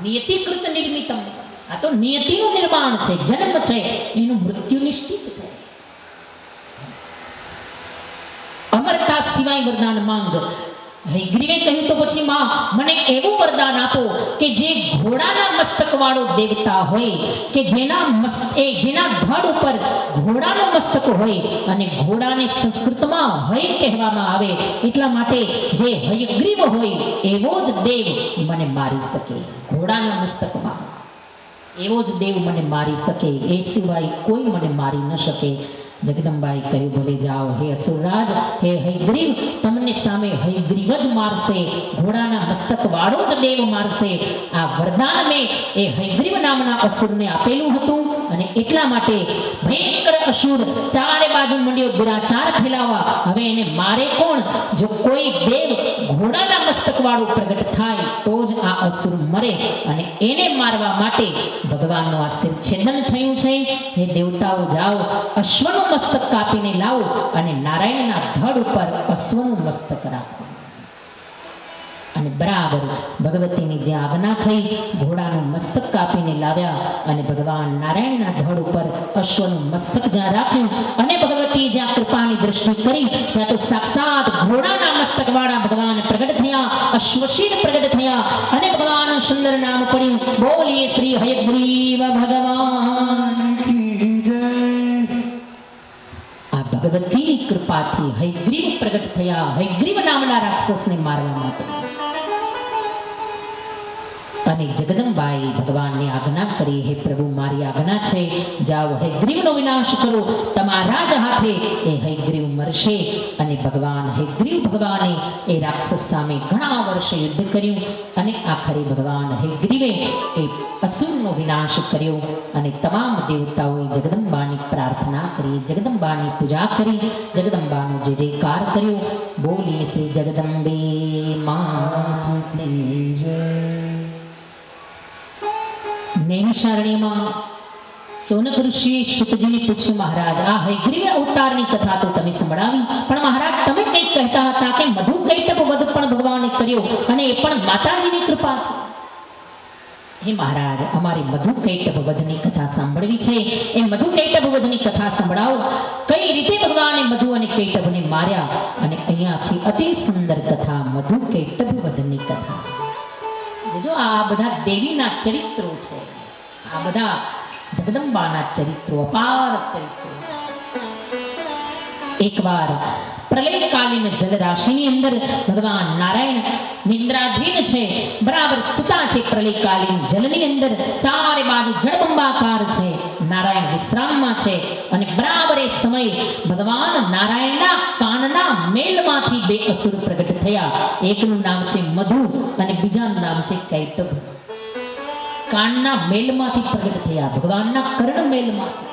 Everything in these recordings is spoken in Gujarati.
નિયતિકૃત નિર્મિતમ, આ તો નિયતિનું નિર્માણ છે, જન્મ છે, એનું મૃત્યુ નિશ્ચિત છે. અમરતા સિવાય વરદાન માંગ. હયગ્રીવે કહ્યું તો પછી માં મને એવું વરદાન આપો કે જે ઘોડાના મસ્તક વાળો દેવતા હોય, કે જેના ધડ ઉપર ઘોડાનું મસ્તક હોય, અને ઘોડાને સંસ્કૃતમાં હય કહેવામાં આવે, એટલા માટે જે હયગ્રીવ હોય એવો જ દેવ મને મારી શકે. ઘોડાના મસ્તકમાં એવો જ દેવ મને મારી શકે, એ સિવાય કોઈ મને મારી ન શકે. જગદંબાએ કહ્યું ભલે જાઓ હે અસુરરાજ, હે હયગ્રીવ, તમને સામે હયગ્રીવ જ મારશે, ઘોડાના મસ્તક વાળો જ દેવ મારશે. આ વરદાન મેં એ હયગ્રીવ નામના અસુરને આપેલું હતું, અને એટલા માટે ભયંકર અસુર ચારે બાજુ મંડ્યો દુરાચાર ફેલાવા. હવે એને મારે કોણ? જો કોઈ દેવ ઘોડાના મસ્તક વાળું પ્રગટ થાય તો જ આ અસુર મરે, અને એને મારવા માટે ભગવાનનો આ શિરછેદન થયું છે. હે દેવતાઓ, જાઓ અશ્વનું મસ્તક કાપીને લાવો, અને નારાયણના ધડ ઉપર અશ્વનું મસ્તક રાખો. અને બરાબર ભગવતીની જે આજ્ઞા થઈ, ઘોડાનું મસ્તક કાપીને લાવ્યા, અને ભગવાન નારાયણના ધડ ઉપર અશ્વનું મસ્તક જ્યાં રાખ્યું, અને ભગવતી જ્યાં કૃપાની દ્રષ્ટિ કરી, ત્યાં તો સાક્ષાત ઘોડાના મસ્તક વાળા ભગવાન પ્રગટ થયા, અશ્વશીલ પ્રગટ થયા, અને ભગવાનનું સુંદર નામ પડ્યું. બોલીએ શ્રી હયગ્રીવ ભગવાન કી જય. આ ભગવતી કૃપાથી હયગ્રીવ પ્રગટ થયા, હયગ્રીવ નામના રાક્ષસને મારવા માટે. અને જગદંબાએ ભગવાનને આજ્ઞા કરી, હે પ્રભુ, મારી આજ્ઞા છે, જાઓ હયગ્રીવનો વિનાશ કરો, તમારા જ હાથે એ હયગ્રીવ મરશે. અને ભગવાન હયગ્રીવ ભગવાને એ રાક્ષસ સામે ઘણા વર્ષે યુદ્ધ કર્યું, અને આખરે ભગવાન હયગ્રીવે એ અસુરનો વિનાશ કર્યો. અને તમામ દેવતાઓએ જગદંબાની પ્રાર્થના કરી, જગદંબાની પૂજા કરી, જગદંબાનો જય જયકાર કર્યો. બોલીએ શ્રી જગદંબે માતની જય. નૈમિષારણ્યમાં સોનક ઋષિએ શુકજીને પૂછ્યું, મહારાજ, આ હયગ્રીવ અવતારની કથા તો તમે સંભળાવી, પણ મહારાજ તમે કંઈક કહેતા હતા કે મધુ કૈટભ વધ પણ ભગવાને કર્યો, અને એ પણ માતાજીની કૃપા. હે મહારાજ, અમારી મધુ કૈટભ વધની કથા સાંભળવી છે. એ મધુ કૈટભ વધની કથા સંભળાવો, કઈ રીતે ભગવાને મધુ અને કૈટભને માર્યા. અને અહીંયાથી અતિ સુંદર કથા મધુ કૈટભ વધની કથા. જો આ બધા દેવીના ચરિત્રો છે, આ બધા જગદંબાના ચરિત્રો, અપાર ચરિત્રો. એકવાર પ્રલયકાલીન જલરાશિની અંદર ભગવાન નારાયણ નિંદ્રાધીન છે, બરાબર સુતા છે પ્રલયકાલીન જલની અંદર, ચારે બાજુ જળબંબાકાર છે, નારાયણ વિશ્રામમાં છે. અને બરાબર એ સમયે ભગવાન નારાયણના કાનના મેલમાંથી બે અસુર પ્રગટ થયા. એકનું નામ છે મધુ, અને બીજાનું નામ છે કૈટભ. કાનના મેલમાંથી પ્રગટ થયા, ભગવાનના કર્ણ મેલમાંથી.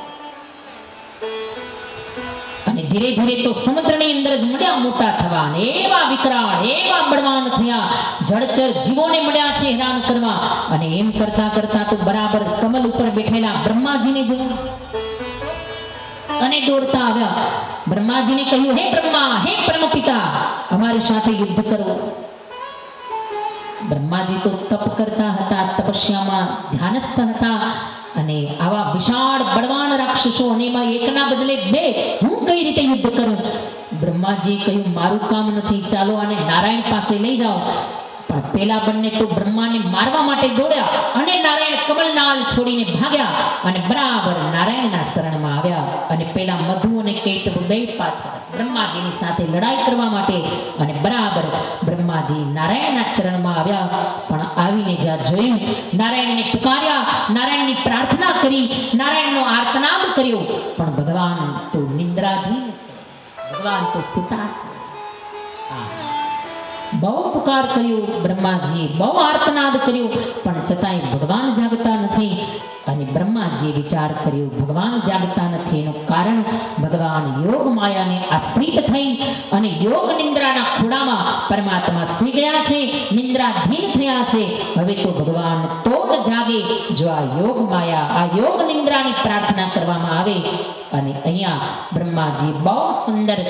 અને ધીરે ધીરે તો સમુદ્રની અંદર જ મળ્યા મોટા થવા, અને એવા વિકરાળ, એવા બળવાન થયા, જળચર જીવોને મળ્યા છે હેરાન કરવા. અને એમ કરતા કરતા તો બરાબર કમલ ઉપર બેઠેલા બ્રહ્માજીને જોયા, અને દોડતા આવ્યા. બ્રહ્માજીને કહ્યું, હે બ્રહ્મા, હે પરમપિતા, અમારી સાથે યુદ્ધ કરો. બ્રહ્માજી તો તપ કરતા હતા, તપસ્યામાં ધ્યાનસ્થ હતા, અને આવા વિશાળ બળવાન રાક્ષસો, અને એમાં એકના બદલે બે, હું કઈ રીતે યુદ્ધ કરું? બ્રહ્માજીએ કહ્યું, મારું કામ નથી, ચાલો આને નારાયણ પાસે લઈ જાઓ. પણ પેલા બંને તો બ્રહ્માને મારવા માટે દોડ્યા, અને નારાયણ કમલનાલ છોડીને ભાગ્યા, અને બરાબર નારાયણના શરણમાં આવ્યા. અને પેલા મધુ અને કૈટભ બે પાછળ બ્રહ્માજીની સાથે લડાઈ કરવા માટે, અને બરાબર બ્રહ્માજી નારાયણના ચરણમાં આવ્યા. પણ આવીને જ્યાં જોયું, નારાયણને પુકાર્યા, નારાયણની પ્રાર્થના કરી, નારાયણનો આર્તનાદ કર્યો, પણ ભગવાન તો નિંદ્રાધીન છે, ભગવાન તો સુતા છે. બહુ પુકાર કર્યો બ્રહ્માજીએ, બહુ આર્તનાદ કર્યો, પણ છતાંય ભગવાન જાગતા નથી. અને બ્રહ્માજીએ વિચાર કર્યો, ભગવાન જાગતા નથી એનું કારણ ભગવાન યોગ માયાને આશ્રિત થઈ અને યોગ નિંદ્રાના ખોળામાં પરમાત્મા સૂઈ ગયા છે, નિંદ્રાધીન થયા છે. હવે તો ભગવાન તો જ જાગે જો આ યોગ માયા, આ યોગ નિંદ્રાની પ્રાર્થના કરવામાં આવે. અને અહીંયા બ્રહ્માજી બહુ સુંદર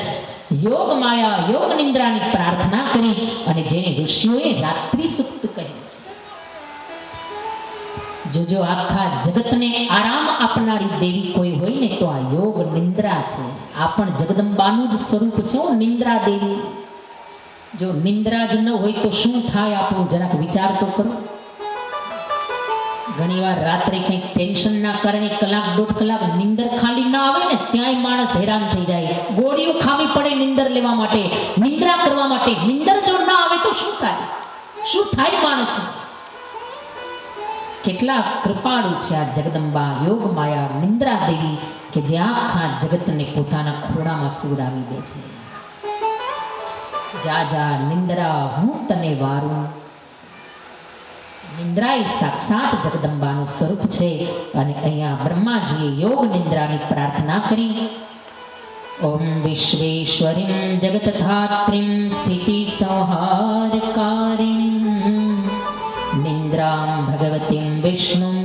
યોગ માયા, યોગ નિંદ્રાની પ્રાર્થના કરી, અને જેને ઋષિઓએ રાત્રિ સુક્ત કહ્યું છે. જો આખા જગતને આરામ આપનારી દેવી કોઈ હોય ને તો આ યોગ નિંદ્રા છે. આ પણ જગદંબાનું જ સ્વરૂપ છે. નિંદ્રા દેવી. જો નિંદ્રા જ ન હોય તો શું થાય આપણું જરાક વિચાર તો કરો. ઘણીવાર રાત્રે કંઈક ટેન્શનના કારણે કલાક દોઢ કલાક નિંદર ખાલી ના આવે ને ત્યાંય માણસ હેરાન થઈ જાય. ગોળીઓ ખાવી પડે નિંદર લેવા માટે, નિંદ્રા કરવા માટે. નિંદર જો ના આવે તો શું થાય? શું થાય માણસ? કેટલા કૃપાળુ છે આ જગદંબા યોગ માયા નિંદ્રા દેવી કે જે આખા જગતને પોતાના ખોળામાં સુવડાવી દે છે. જા જા નિંદ્રા હું તને વારું. નિંદ્રા એ સાક્ષાત જગદંબાનું સ્વરૂપ છે. અને અહીંયા બ્રહ્માજીએ યોગ નિંદ્રાની પ્રાર્થના કરી. ઓમ વિશ્વેશ્વરીમ જગતધાત્રીમ સ્થિતિ સંહારકારિણીમ નિંદ્રામ ભગવતીમ વિષ્ણુમ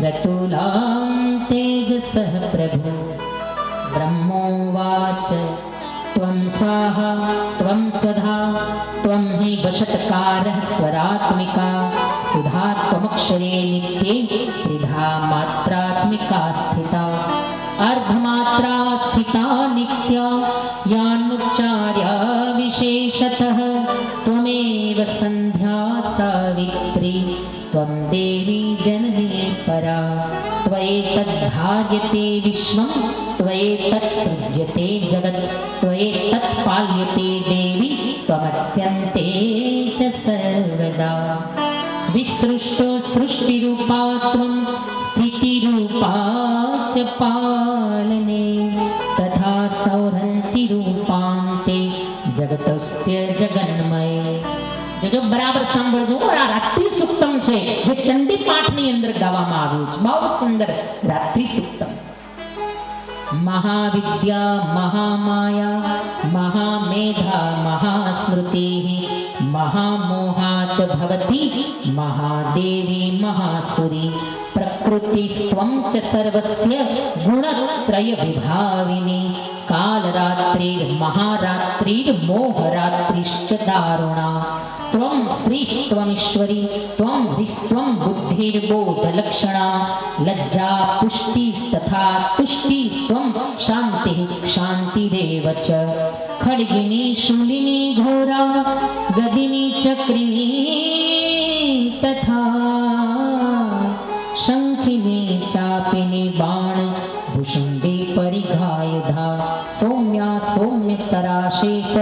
રતુલામ તેજસઃ પ્રભુ. બ્રહ્મોવાચ ત્વં સ્વાહા ત્વં સ્વધા ત્વં હિ વશત્કારઃ સ્વરાત્મિકા સુધા ત્વમક્ષરે નિત્યે ત્રિધા માત્રાત્મિકા સ્થિતા અર્ધમાત્રા સ્થિતા નિત્યા યાનુચ્ચાર્યા વિશેષતઃ ત્વમેવ સંધ્યા સાવિત્રી ત્વં દેવી જનની પરા ત્વયેતદ્ધાર્યતે વિશ્વં ત્વયેતત્સૃજ્યતે જગત ત્વયેતત્પાલ્યતે દેવી ત્વમસ્યન્તે ચ સર્વદા. વિસૃષ્ટો સૃષ્ટિરૂપા ત્વં સ્થિતિરૂપા ચ પાલને તથા સૌરંતિ રૂપાંતે જગતસ્ય જગન્મય. જો બરાબર સાંભળજો. આ રાત્રિ સુક્તમ છે જે ચંડી પાઠની અંદર ગાવામાં આવ્યું છે. બહુ સુંદર રાત્રિ સુક્તમ. મહાવિદ્યા મહામાયા મહામેધા મહાસ્મૃતિ મહામોહા ચ ભવતી મહાદેવી મહાસુરી પ્રકૃતિસ્ત્વં ચ સર્વસ્ય ગુણત્રય વિભાવિની કાલરાત્રિર્મહારાત્રિર્મોહરાત્રિશ્ચ દારુણા ત્વં શ્રીસ્ત્વમીશ્વરી ત્વં હ્રીસ્ત્વં બુદ્ધિર્બોધલક્ષણા લજ્જા પુષ્ટિಸ್ತથા તુષ્ટિસ્ત્વં શાંતિઃ ક્ષાંતિરેવ ચ ખડ્ગિની શૂલિની ઘોરા ગદિની ચક્રિણી તથા શંખિની ચાપિની બાણ ભૂષુંડી પરિઘાયુધા સૌમ્યા સૌમ્યતરાશેષ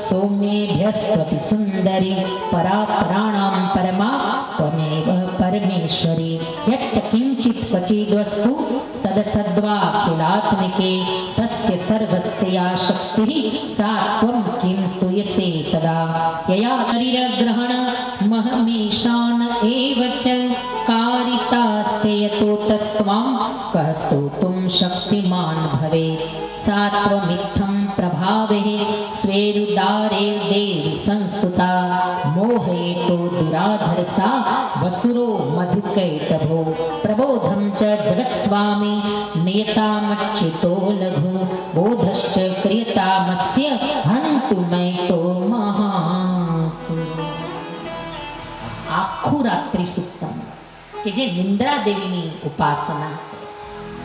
સૌમ્યેભ્યસ્ત્વતિ સુંદરી પરા પ્રાણામ પરમા ત્વમેવ પરમેશ્વરી યચ્ચ કિંચિત ક્વચિદ્વસ્તુ સદસદ્વાખિલાત્મિકે તસ્ય સર્વસ્ય યા શક્તિઃ સા ત્વં કિં સ્તુયસે તદા યયા શરીરગ્રહણ મહમીશાન એવ ચ કારિતાસ્તે યતો તસ્ત્વાં કઃ સ્તોતું શક્તિમાન ભવેત. સા ત્વમિત્થં પ્રભાવેઃ સ્વેરુદારેર્દેવી સંસ્તુતા મોહયેતો દુરાધરસા વસુરો મધુકૈટભો પ્રબોધં ચ જગત્સ્વામી નિયતામચ્યુતો લઘુ બોધશ્ચ ક્રિયતામસ્ય હન્તુ મૈતો મહાસુર. આખું રાત્રિ સુક્તમ કે જે નિંદ્રા દેવીની ઉપાસના છે,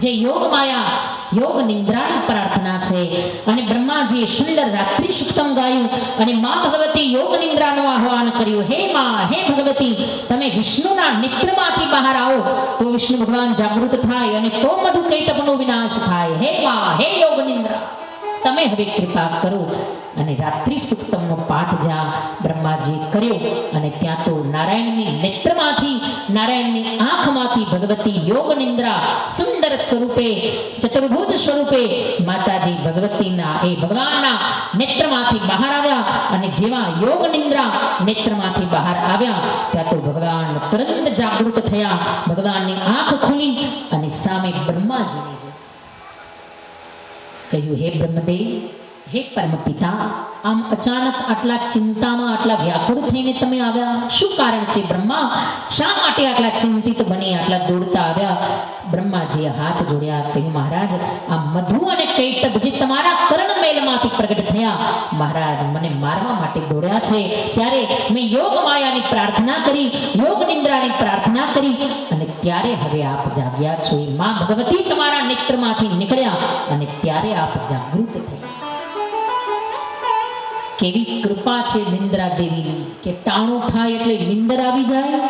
જે યોગ માયા યોગ નિંદ્રાની પ્રાર્થના છે. અને બ્રહ્માજીએ સુંદર રાત્રિ સુક્તમ ગાયું અને મા ભગવતી યોગ નિંદ્રાનું આહ્વાન કર્યું. હે મા, હે ભગવતી, તમે વિષ્ણુના નેત્રમાંથી બહાર આવો તો વિષ્ણુ ભગવાન જાગૃત થાય અને તો મધુકૈટભનો વિનાશ થાય. હે મા, હે યોગ નિંદ્રા, તમે હવે કૃપા કરો. અને રાત્રિ સુક્તમનો પાઠ જ્યાં બ્રહ્માજીએ કર્યો અને ત્યાં તો નારાયણની નેત્રમાંથી, નારાયણની આંખમાંથી ભગવતી યોગ નિંદ્રા સુંદર સ્વરૂપે, ચતુર્ભુજ સ્વરૂપે માતાજી ભગવતીના એ ભગવાનના નેત્રમાંથી બહાર આવ્યા. અને જેવા યોગ નિંદ્રા નેત્રમાંથી બહાર આવ્યા ત્યાં તો ભગવાન તુરંત જાગૃત થયા. ભગવાનની આંખ ખુલી અને સામે બ્રહ્માજીને કહ્યું, હે બ્રહ્મદેવ, હે પરમ પિતા, આમ અચાનક આટલા ચિંતામાં, આટલા વ્યાકુળ થઈને તમે આવ્યા, શું કારણ છે બ્રહ્મા? શા માટે આટલા ચિંતિત બની આટલા દોડતા આવ્યા? બ્રહ્માજીએ હાથ જોડ્યા, કહ્યું, મહારાજ, આ મધુ અને કૈટભ જે તમારા કર્ણમેલમાંથી પ્રગટ થયા, મહારાજ મને મારવા માટે દોડ્યા છે. ત્યારે મેં યોગ માયાની પ્રાર્થના કરી, યોગ નિંદ્રાની પ્રાર્થના કરી અને ત્યારે હવે આપ જાગ્યા છો. એ માં ભગવતી તમારા નેત્રમાંથી નીકળ્યા અને ત્યારે આપ જાગૃત થયા. કેવી કૃપા છે નિંદ્રા દેવીની કે ટાણું થાય એટલે નિંદર આવી જાય.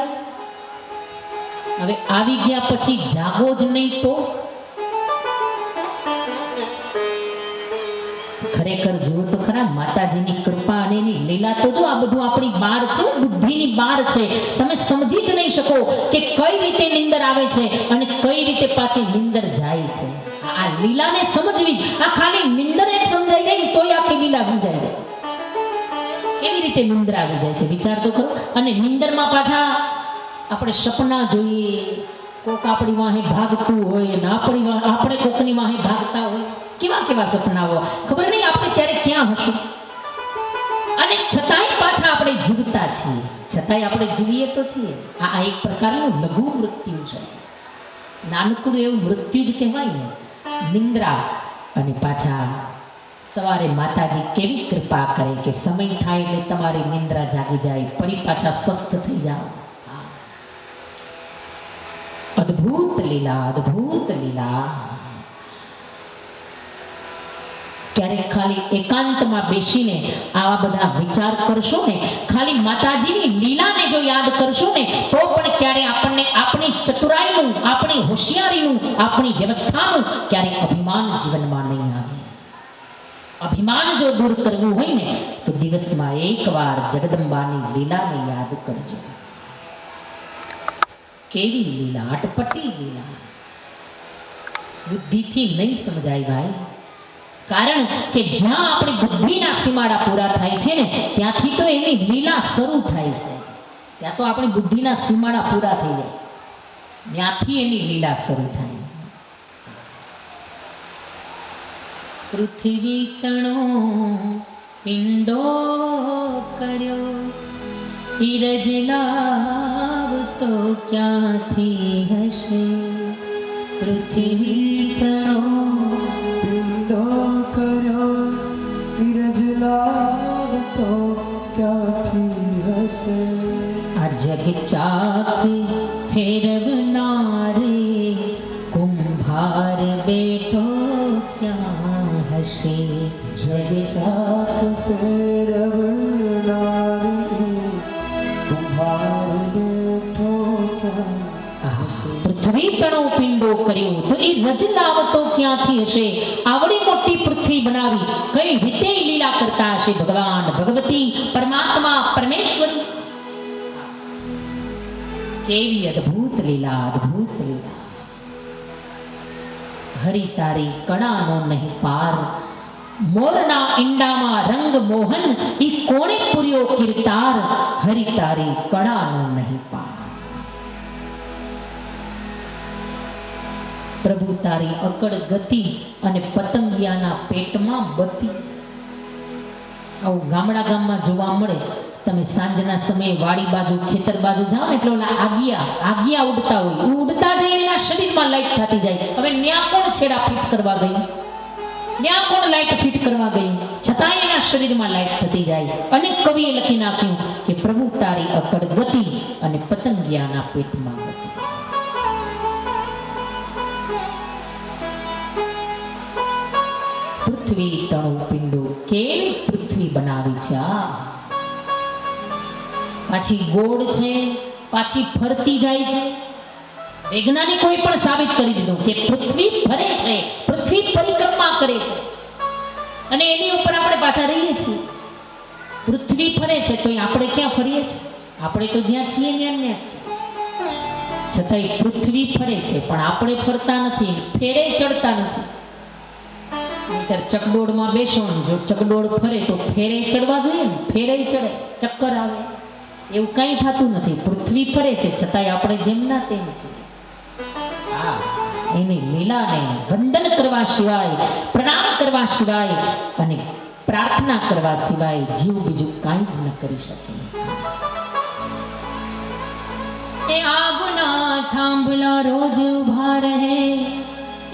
હવે આવી ગયા પછી જાગો જ નહીં તો ખરેખર જુઓ તો ખરા માતાજીની કૃપા અને એની લીલા તો જો આ બધું આપણી બહાર છે, બુદ્ધિની બહાર છે. તમે સમજી જ નહીં શકો કે કઈ રીતે નિંદર આવે છે અને કઈ રીતે પાછી નિંદર જાય છે. આ લીલાને સમજવી, આ ખાલી નિંદર એક સમજાઈ જાય તોય આખી લીલા સમજાઈ જાય. કેવી રીતે નિંદર આવી જાય છે વિચાર તો કરો. અને નિંદરમાં પાછા આપણે સપના જોઈએ, કોક આપણી વાહે ભાગતું હોય ને આપણે કોકની વાહે ભાગતા હોય. કેવા કેવા સપનાઓ, ખબર નહીં આપણે ત્યારે ક્યાં હશું. અને છતાંય પાછા આપણે જીવતા છીએ, છતાંય આપણે જીવીએ તો છીએ. આ એક પ્રકારનું લઘુ મૃત્યુ છે, નાનકડું એવું મૃત્યુ જ કહેવાય ને, નિંદ્રા. અને પાછા સવારે માતાજી કેવી કૃપા કરે કે સમય થાય એટલે તમારી નિંદ્રા જાગી જાય, ફરી પાછા સ્વસ્થ થઈ જાઓ. અદ્ભુત લીલા, અદ્ભુત લીલા. ક્યારેક ખાલી એકાંતમાં બેસીને આવા બધા વિચાર કરશો ને, ખાલી માતાજીની લીલાને જો યાદ કરશો ને, તો પણ ક્યારે આપણને આપણી ચતુરાઈનું, આપણી હોશિયારીનું, આપણી વ્યવસ્થાનું ક્યારે અભિમાન જીવનમાં નહીં આવે. અભિમાન જો દૂર કરવું હોય ને તો દિવસમાં એકવાર જગદંબાની લીલાને યાદ કરજો. કેવી લીલા, અટપટી લીલા, બુદ્ધિથી નહીં સમજાય ભાઈ. કારણ કે જ્યાં આપણી બુદ્ધિના સીમાડા પૂરા થાય છે ને ત્યાંથી તો એની લીલા શરૂ થાય છે. ત્યાં તો આપણી બુદ્ધિના સીમાડા પૂરા થઈ જાય, ત્યાંથી એની લીલા શરૂ થાય. પૃથ્વી તણો પિંડો કર્યો, ઈરજ લાવ તો ક્યાંથી હશે. પૃથ્વી તણો પિંડો કર્યો, ઈરજ લાવ તો ક્યાંથી હશે. આ જગ ચાક ફેરવનારે કુંભાર બેઠો ક્યાં હશે. જગ ચાક ફેરવનારી કુંભાર બેઠો ક્યાં હશે. પૃથ્વી તણો પિંડો કર્યો તો એ રજ લાવતો ક્યાંથી હશે. આવડી મોટી પૃથ્વી બનાવી કઈ રીતે લીલા કરતા હશે ભગવાન, ભગવતી, પરમાત્મા, પરમેશ્વરી. કેવી અદ્ભુત લીલા, અદ્ભુત લીલા. હરી તારી કળાનો નહીં પાર, મોરના ઈંડામાં રંગ મોહન ઈ કોણે પૂર્યો કીર્તાર. હરી તારી કળાનો નહીં પાર. પ્રભુ તારી અકળ ગતિ અને પતંગિયાના પેટમાં બતી. આવું ગામમાં જોવા મળે. તમે સાંજના સમયે વાડી બાજુ, ખેતર બાજુ જાઓ ને એટલે ઓલા આગિયા ઉડતા હોય, ઉડતા જઈને એના શરીરમાં લાઈટ થતી જાય. હવે ન્યા કોણ છેડા ફિટ કરવા ગયું, ન્યા કોણ લાઈટ ફિટ કરવા ગયું, છતાંય એના શરીરમાં લાઈટ થતી જાય. અને કવિએ લખી નાખ્યું કે પ્રભુ તારી અકળ ગતિ અને પતંગિયાના પેટમાં બતી. પૃથ્વી તણુ પિંડો, કેવી પૃથ્વી બનાવી છે. પાછી ગોળ છે, પાછી ફરતી જાય છે. વૈજ્ઞાનિકોએ પણ સાબિત કરી દીધું કે પૃથ્વી ફરે છે, પૃથ્વી પરિક્રમા કરે છે અને એની ઉપર આપણે પાછા રહીએ છીએ. પૃથ્વી ફરે છે તો આપણે ક્યાં ફરીએ છીએ? આપણે તો જ્યાં છીએ ત્યાં જ છીએ. છતાંય પૃથ્વી ફરે છે પણ આપણે ફરતા નથી, ફેરે ચડતા નથી. ચકડોળમાં બેસો, જો ચકડોળ ફરે તો ફેરે ચડવા જોઈએ ને, ફેરે ચડે, ચક્કર આવે. એવું કંઈ થતું નથી. પૃથ્વી ફરે છે છતાંય આપણે જેમના તેમ છીએ. એની લીલાને વંદન કરવા સિવાય, પ્રણામ કરવા સિવાય અને પ્રાર્થના કરવા સિવાય જીવ બીજું કાંઈ જ ન કરી શકે. એ આગના થાંભલા રોજ ઉભા રહે,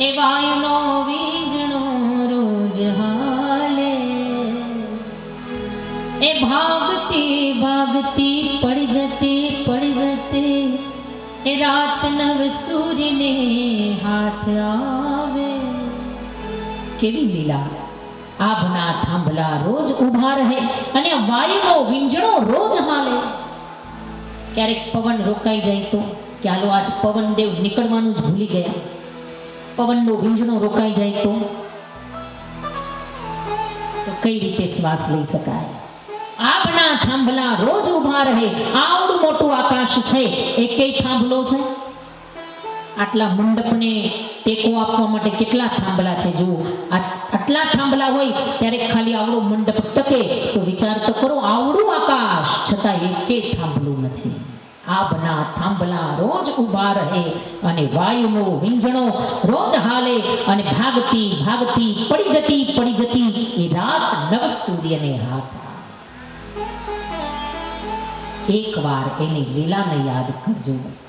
એ વાયુનો વીજણો રોજ હાલે. એ ભાગતી ભાગતી પડી જતી એ રાત નવ સૂર્યને હાથ આવે. કેવી લીલા! આભના થાંભલા રોજ ઊભા રહે અને વાયુનો વિંજણો રોજ હાલે. ક્યારેક પવન રોકાઈ જાય તો કે હાલો આજ પવન દેવ નીકળવાનું જ ભૂલી ગયા, પવનનો વિંજણો રોકાઈ જાય તો કઈ રીતે શ્વાસ લઈ શકાય? આભના થાંભલા રોજ ઊભા રહે. આવડું મોટું આકાશ છે, એકેય થાંભલો છે? આટલા મંડપને ટેકો આપવા માટે કેટલા થાંભલા છે? જુઓ, આટલા થાંભલા હોય ત્યારે ખાલી આવડો મંડપ ટકે તો વિચાર તો કરો, આવડું આકાશ છતાં એકેય થાંભલું નથી. આભના થાંભલા રોજ ઊભા રહે અને વાયુનો વિંજણો રોજ હાલે અને ભાગતી ભાગતી પડી જતી એ રાત નવ સૂર્યને હાથ આવે. એકવાર એની લીલાને યાદ કરજો બસ.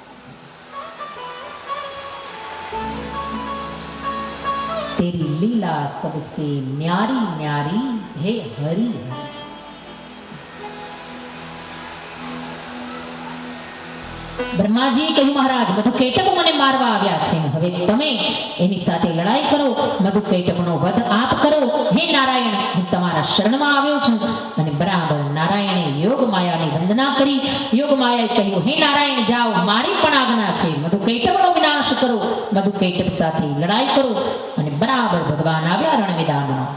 तेरी लीला सबसे न्यारी न्यारी हे हरि हरि. બ્રહ્માજી કહ્યું, મહારાજ મધુકૈટભ મને મારવા આવ્યા છે, હવે તમે એની સાથે લડાઈ કરો, મધુકૈટભનો વધ આપ કરો. હે નારાયણ, હું તમારા શરણમાં આવ્યો છું. અને બરાબર નારાયણે યોગ માયાની વંદના કરી. યોગ માયાએ કહ્યું, હે નારાયણ જાઓ, મારી પણ આજ્ઞા છે, મધુકૈટભનો વિનાશ કરો, મધુકૈટભ સાથે લડાઈ કરો. અને બરાબર ભગવાન આવ્યા રણ મેદાનમાં.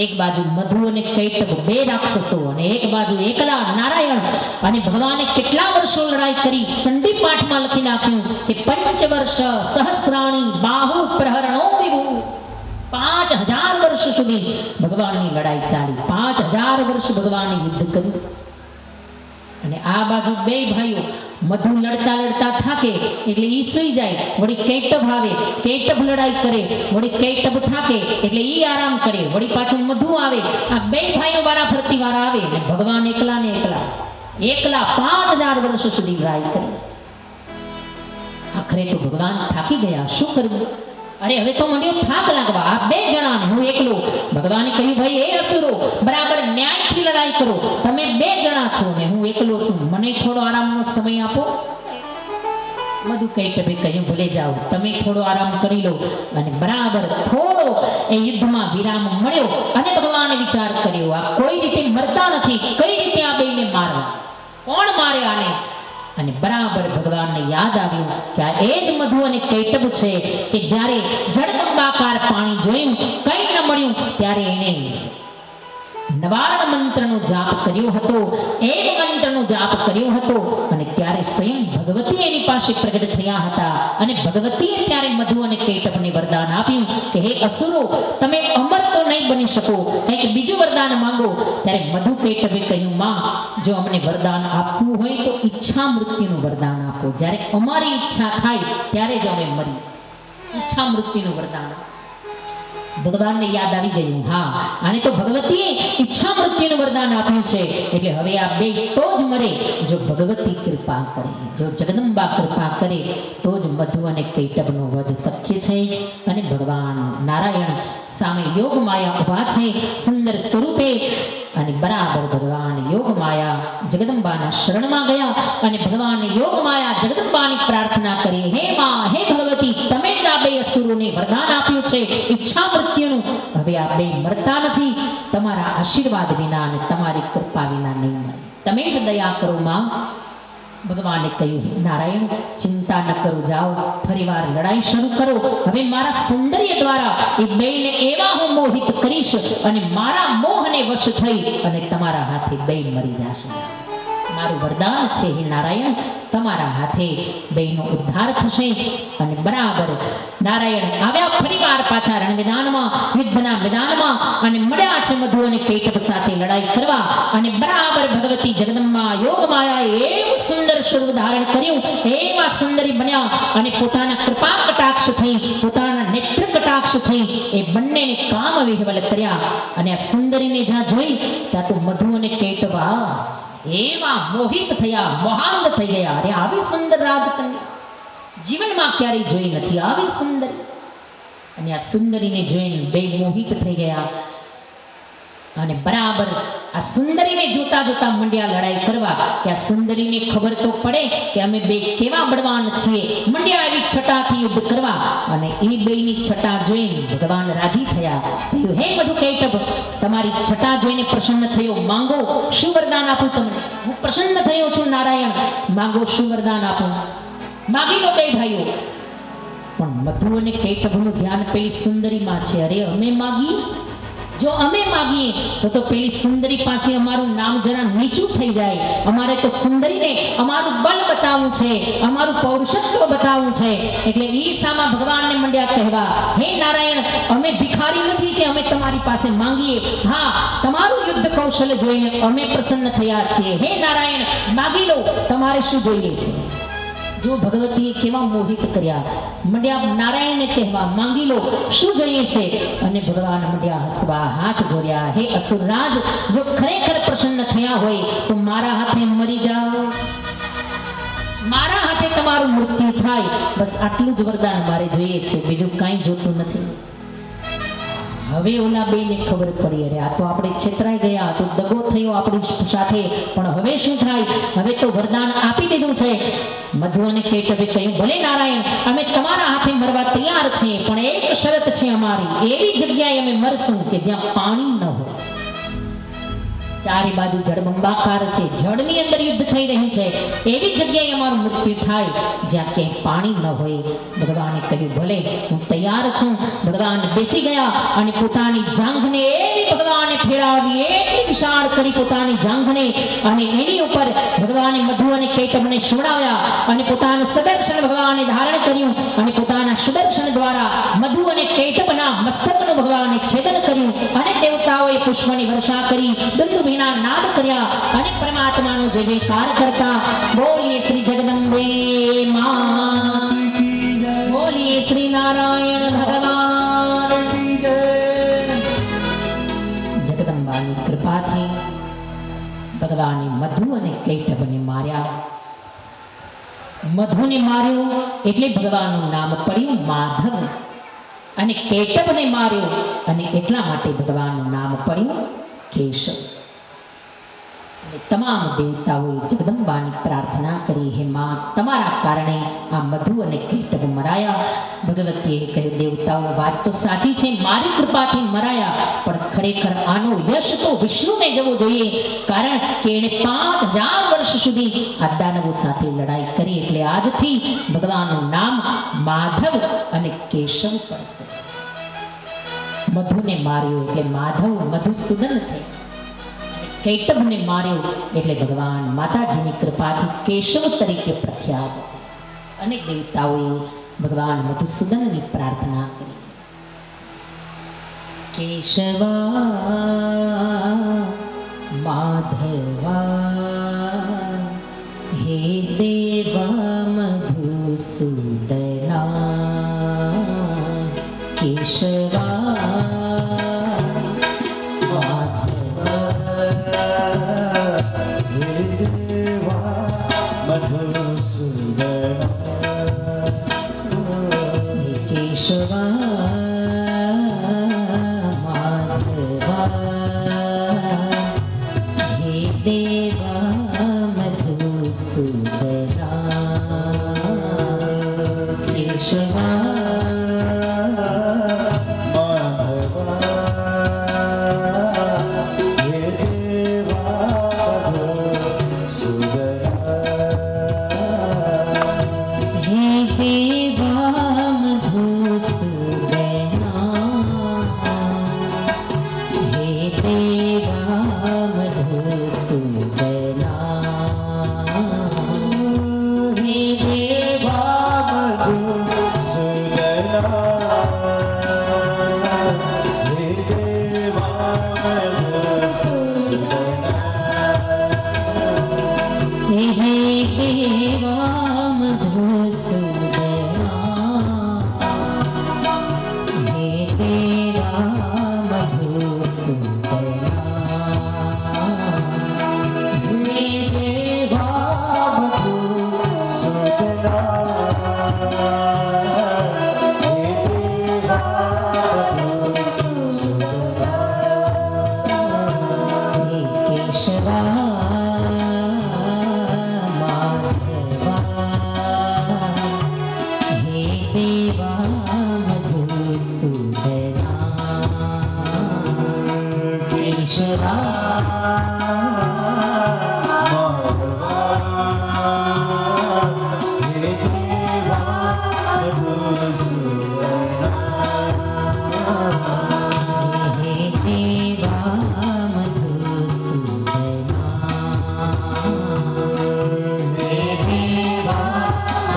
એક બાજુ મધુ અને કૈટભ બે રાક્ષસો અને એક બાજુ એકલા નારાયણ. અને ભગવાને કેટલા વર્ષો લડાઈ કરી? ચંડી પાઠમાં લખી નાખ્યું કે 5 વર્ષ સહસ્રાણી બાહુ પ્રહરણો વિભુ. 5000 વર્ષ સુધી ભગવાનની લડાઈ ચાલી. 5000 વર્ષ ભગવાને યુદ્ધ કર્યું. અને આ બાજુ બે ભાઈઓ મધુ લડતા લડતા થાકે એટલે ઈ સુઈ જાય, વળી કૈટભ આવે, કૈટભ લડાઈ કરે, વળી કૈટભ થાકે એટલે ઈ આરામ કરે, વળી પાછું મધુ આવે. આ બે ભાઈઓ વારા ફરતી વારા આવે અને ભગવાન એકલા ને એકલા 5000 વર્ષ સુધી લડાઈ કરી. આખરે તો ભગવાન થાકી ગયા. શું કરવું? અરે હવે તો મને થાક લાગવા, આ બે જણાને હું એકલો. ભગવાને કહ્યું, ભાઈ એ અસુરો, બરાબર ન્યાયથી લડાઈ કરો. તમે બે જણા છો ને હું એકલો છું, મને થોડો આરામનો સમય આપો. મધુકૈટભે કહ્યું, ભલે જાઓ, તમે થોડો આરામ કરી લો. અને બરાબર થોડો એ યુદ્ધમાં વિરામ મળ્યો અને ભગવાને વિચાર કર્યો, આ કોઈ રીતે મરતા નથી, કઈ રીતે આ બેને મારવા? કોણ મારે આને? અને બરાબર ભગવાનને યાદ આવ્યું કે આ એ જ મધુ અને કૈટભ છે કે જ્યારે જળબંબાકાર પાણી જોયું, કંઈ ન મળ્યું, ત્યારે એને નવારણ મંત્રનો જાપ કર્યો હતો. એક મંત્રનો જાપ કર્યો હતો અને ત્યારે સ્વયં ભગવતી એની પાસે પ્રગટ થયા હતા. અને ભગવતીએ ત્યારે મધુ અને કૈટભને વરદાન આપ્યું કે હે અસુરો, તમે અમર તો નહીં બની શકો, કંઈક બીજું વરદાન માંગો. ત્યારે મધુ કૈટભે કહ્યું, માં, જો અમને વરદાન આપવું હોય તો ઈચ્છા મૃત્યુનું વરદાન આપો. જ્યારે અમારી ઈચ્છા થાય ત્યારે જ અમે મરી. ઈચ્છા મૃત્યુનું વરદાન. ભગવાનને યાદ આવી ગયું, હા, આને તો ભગવતીએ ઈચ્છા મૃત્યુનું વરદાન આપ્યું છે, એટલે હવે આ બે તો જ મરે જો ભગવતી કૃપા કરે, જો જગદંબા કૃપા કરે તો જ મધુ અને કૈટભનો વધ શક્ય છે. અને ભગવાન નારાયણ સામે યોગ માયા ઊભા છે સુંદર સ્વરૂપે. અને બરાબર ભગવાન યોગ માયા જગદંબાના શરણમાં ગયા અને ભગવાન યોગ માયા જગદંબાની પ્રાર્થના કરી, હે માં, હે ભગવતી, તમે જ આ બે અસુરોને વરદાન આપ્યું છે ઈચ્છા મૃત્યુનું. હવે આ બે મરતા નથી, તમારા આશીર્વાદ વિના અને તમારી કૃપા વિના નહીં મરે. તમે જ દયા કરો માં. ભગવાને કહ્યું, નારાયણ, ચિંતા ન કરો, જાઓ, ફરીવાર લડાઈ શરૂ કરો. હવે મારા સૌંદર્ય દ્વારા એ બેને એવા હું મોહિત કરીશ અને મારા મોહને વશ થઈ અને તમારા હાથે બે મરી જશે. મારું વરદાન છે, હે નારાયણ, તમારા હાથે બેનો ઉદ્ધાર થશે. અને બરાબર નારાયણ આવ્યા ફરીવાર પાછા રણ મેદાનમાં, યુદ્ધના મેદાનમાં, અને મળ્યા છે મધુ અને કૈટભ સાથે લડાઈ કરવા. અને બરાબર ભગવતી જગદંબા યોગ માયાએ એવું સુંદર સ્વરૂપ ધારણ કર્યું, એવા સુંદરી બન્યા અને પોતાના કૃપા કટાક્ષ થઈ, પોતાના નેત્ર કટાક્ષ થઈ એ બંનેને કામ વિહવલ કર્યા. અને આ સુંદરીને જ્યાં જોઈ ત્યાં તો મધુ અને કૈટભ એવા મોહિત થયા, મોહાંધ થઈ ગયા. અરે આવી સુંદર રાજકન્યા જીવનમાં ક્યારેય જોઈ નથી, આવી સુંદરી. અને આ સુંદરીને જોઈને બે મોહિત થઈ ગયા. અને બરાબર આ સુંદરીને જોતા જોતા મંડ્યા લડાઈ કરવા કે આ સુંદરીને ખબર તો પડે કે અમે બે કેવા બળવાન છીએ. મંડ્યા એવી છટાથી યુદ્ધ કરવા અને એ બેની છટા જોઈને ભગવાન રાજી થયા. કહ્યું, હે મધુકૈટભ, તમારી છટા જોઈને પ્રસન્ન થયો, માંગો શું વરદાન આપું તમને. હું પ્રસન્ન થયો છું નારાયણ, માંગો શું વરદાન આપું. માગી લો બે ભાઈઓ. પણ મધુ અને કૈટભનું ધ્યાન પેલી સુંદરીમાં છે. અરે અમે માગીએ, જો અમે માગીએ તો પેલી સુંદરી પાસે અમારું નામ જરા નીચું થઈ જાય. અમારે તો સુંદરીને અમારું બળ બતાવવું છે, અમારું પૌરુષત્વ બતાવવું છે. એટલે ઈશામાં ભગવાનને મંડ્યા કહેવા, હે નારાયણ, અમે ભિખારી નથી કે અમે તમારી પાસે માંગીએ. હા, તમારું યુદ્ધ કૌશલ્ય જોઈને અમે પ્રસન્ન થયા છીએ. હે નારાયણ, માગી લો, તમારે શું જોઈએ છે. જો ભગવતીએ કેવા મોહિત કર્યા. મંડ્યા નારાયણને કહેવા, માંગી લો, શું જોઈએ છે. અને ભગવાન મંડ્યા હસવા, હાથ જોડ્યા, હે અસુરરાજ, જો ખરેખર પ્રસન્ન થયા હોય તો મારા હાથે મરી જાઓ, મારા હાથે તમારું મૃત્યુ થાય, બસ આટલું જ વરદાન મારે જોઈએ છે, બીજું કાંઈ જોતું નથી. હવે ઓલા બેને ખબર પડી, અરે આ તો આપણે છેતરાઈ ગયા, તો દગો થયો આપણી સાથે. પણ હવે શું થાય. હવે તો વરદાન આપી દીધું છે. મધુ અને કૈટભે કહ્યું, ભલે નારાયણ, અમે તમારા હાથે મરવા તૈયાર છીએ, પણ એક શરત છે અમારી. એવી જગ્યાએ અમે મરશું કે જ્યાં પાણી ન હોય. ચારે બાજુ જળબંબાકાર છે, જળની અંદર યુદ્ધ થઈ રહ્યું છે. એવી જગ્યાએ અમારું મૃત્યુ થાય જ્યાં ક્યાંય પાણી ન હોય. ભગવાને કહ્યું, ભલે, હું તૈયાર છું. ભગવાન બેસી ગયા અને પોતાની જાંઘને એવી ભગવાને ફેરવી, એટલી વિશાળ કરી પોતાની જાંઘને, અને એની ઉપર ભગવાને મધુ અને કૈટભને સુવડાવ્યા અને પોતાનું સુદર્શન ભગવાને ધારણ કર્યું અને પોતાના સુદર્શન દ્વારા મધુ અને કૈટભના મસ્તકનું ભગવાને છેદન કર્યું. અને દેવતાઓએ પુષ્પની વર્ષા કરી, દુંદુભીના નાદ કર્યા અને પરમાત્માનો જય જયકાર કરતા બોલીએ શ્રી જગદંબે માં, બોલીએ શ્રી નારાયણ ભગવાન. જગદંબાની કૃપાથી ભગવાને મધુ અને કૈટભને માર્યા. મધુને માર્યો એટલે ભગવાનનું નામ પડ્યું માધવ, અને કૈટભને માર્યો અને એટલા માટે ભગવાનનું નામ પડ્યું કેશવ. અને તમામ દેવતાઓએ જગદંબાની પ્રાર્થના કરી, હે માં, તમારા કારણે આ મધુ અને કૈટભ મરાયા. ભગવતીએ કહ્યું, દેવતાઓ, વાત તો સાચી છે, મારી કૃપાથી મરાયા, પણ ખરેખર આનો યશ તો વિષ્ણુને જવો જોઈએ, કારણ કે એણે 5000 વર્ષ સુધી આ દાનવો સાથે લડાઈ કરી. એટલે આજથી ભગવાનનું નામ માધવ અને કેશવ પડશે. મધુને માર્યો એટલે માધવ મધુસૂદન થઈ, કૈટભને માર્યો એટલે ભગવાન માતાજીની કૃપાથી કેશવ તરીકે પ્રખ્યાત. અનેક દેવતાઓએ ભગવાન મધુસૂદનની પ્રાર્થના કરી. કેશવા માધવા હે દેવા મધુસૂદના, કેશવા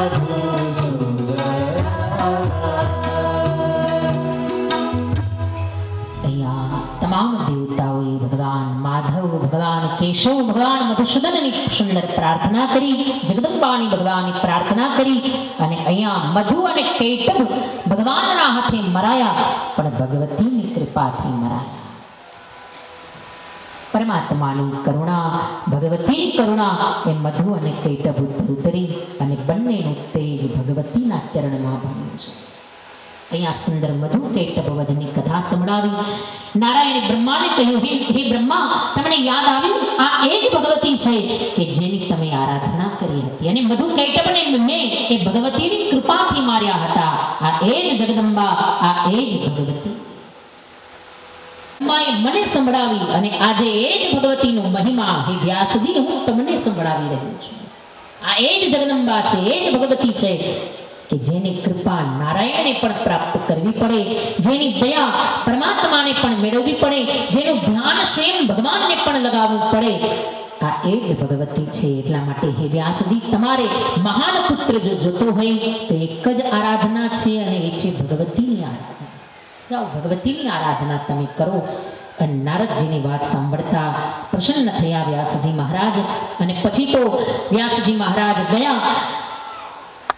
મધુ સુંદર અહીંયા તમામ દેવતાઓએ ભગવાન માધવ, ભગવાન કેશવ, ભગવાન મધુસૂદનની સુંદર પ્રાર્થના કરી, જગદંબાની ભગવાનની પ્રાર્થના કરી અને અહીંયા મધુ અને કૈટબ ભગવાનના હાથે મરાયા, પણ ભગવતીની કૃપાથી મરાયા. પરમાત્માની કરુણા, ભગવતીની કરુણા એ મધુ અને કૈટબ ઉપર ઉતરી અને બંનેનું તેજ ભગવતીના ચરણમાં ભણ્યું છે. અહીંયા સુંદર મધુ કૈટબ વધની કથા સંભળાવી. નારાયણે બ્રહ્માને કહ્યું, હે બ્રહ્મા, તમને યાદ આવ્યું આ એ જ ભગવતી છે કે જેની તમે આરાધના કરી હતી, અને મધુ કૈટબને મેં એ ભગવતીની કૃપાથી માર્યા હતા. આ એ જ જગદંબા, આ એ જ ભગવતી. બ્રહ્માએ મને સંભળાવી અને આજે એ જ ભગવતીનો મહિમા હે વ્યાસજી હું તમને સંભળાવી રહ્યો છું. આ એ જ જગદંબા છે, એ જ ભગવતી છે કે જેની કૃપા નારાયણને પણ પ્રાપ્ત કરવી પડે, જેની દયા પરમાત્માને પણ મેળવવી પડે, જેનું ધ્યાન સ્વયં ભગવાનને પણ લગાવવું પડે, આ એ જ ભગવતી છે. એટલા માટે હે વ્યાસજી, તમારે મહાન પુત્ર જો જોતો હોય તો એક જ આરાધના છે અને એ છે ભગવતીની આરાધના. જાઓ, ભગવતીની આરાધના તમે કરો. અને નારદજીની વાત સાંભળતા પ્રસન્ન થયા વ્યાસજી મહારાજ. અને પછી તો વ્યાસજી મહારાજ ગયા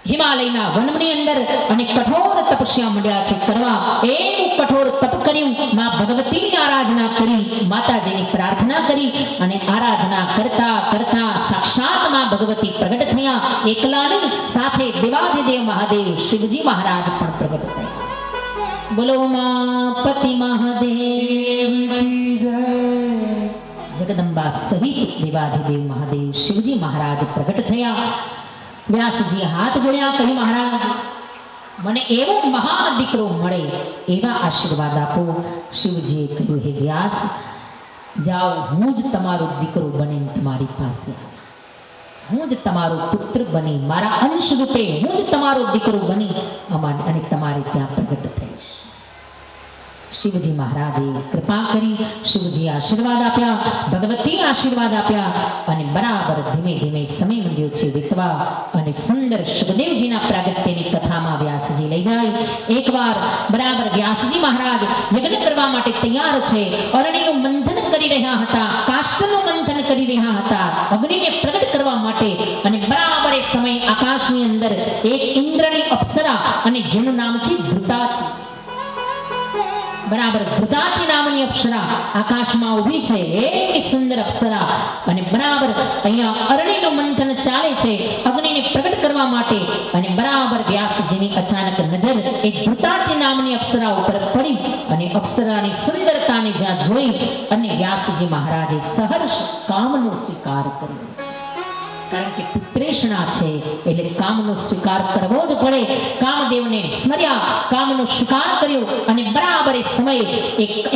હિમાલયના વનની અંદર અને કઠોર તપસ્યા માંડ્યા છે કરવા. એવું કઠોર તપ કર્યું, માં ભગવતીની આરાધના કરી, માતાજીની પ્રાર્થના કરી અને આરાધના કરતા કરતા સાક્ષાત માં ભગવતી પ્રગટ થયા. એકલા નહીં, સાથે દેવાધિદેવ મહાદેવ શિવજી મહારાજ પણ પ્રગટ થયા. બોલો ઉમાપતિ મહાદેવ કી જય. જગદંબા સહિત દેવાધિદેવ મહાદેવ શિવજી મહારાજ પ્રગટ થયા. વ્યાસજી હાથ જોડ્યા, કહ્યું મહારાજ મને એવો મહાન દીકરો મળે એવા આશીર્વાદ આપો. શિવજીએ કહ્યું, હે વ્યાસ, જાઓ, હું જ તમારો દીકરો બનીને તમારી પાસે આવીશ. હું જ તમારો પુત્ર બની, મારા અંશ રૂપે હું જ તમારો દીકરો બની અને તમારે ત્યાં પ્રગટ થઈશ. શિવજી મહારાજે કૃપા કરી, શિવજી આશીર્વાદ આપ્યા, ભગવતી આશીર્વાદ આપ્યા અને બરાબર ધીમે ધીમે સમય માંડ્યો છે વીતવા. અને સુંદર સુખદેવજીના પ્રાગટ્યની કથામાં વ્યાસજી લઈ જાય. એકવાર બરાબર વ્યાસજી મહારાજ યજ્ઞ કરવા માટે તૈયાર છે. અરણીનું મંથન કરી રહ્યા હતા, કાષ્ટનું મંથન કરી રહ્યા હતા અગ્નિને પ્રગટ કરવા માટે. અને બરાબર એ સમય આકાશની અંદર એક ઇન્દ્રની અપ્સરા, અને જેનું નામ છે ધૃતાચી, બરાબર ધૃતાચી નામની અપ્સરા આકાશમાં ઊભી છે. એવી સુંદર અપ્સરા. અને બરાબર અહીંયા અરણીનું મંથન ચાલે છે અગ્નિને પ્રગટ કરવા માટે. અને બરાબર વ્યાસજીની અચાનક નજર એ ધૃતાચી નામની અપ્સરા ઉપર પડી અને અપ્સરાની સુંદરતાને જ્યાં જોઈ અને વ્યાસજી મહારાજે સહર્ષ કામનો સ્વીકાર કર્યો છે. કારણ કે પુત્રેષણા છે એટલે કામનો સ્વીકાર કરવો જ પડે. કામદેવને સ્મર્યા, કામનો સ્વીકાર કર્યો અને બરાબર એ સમયે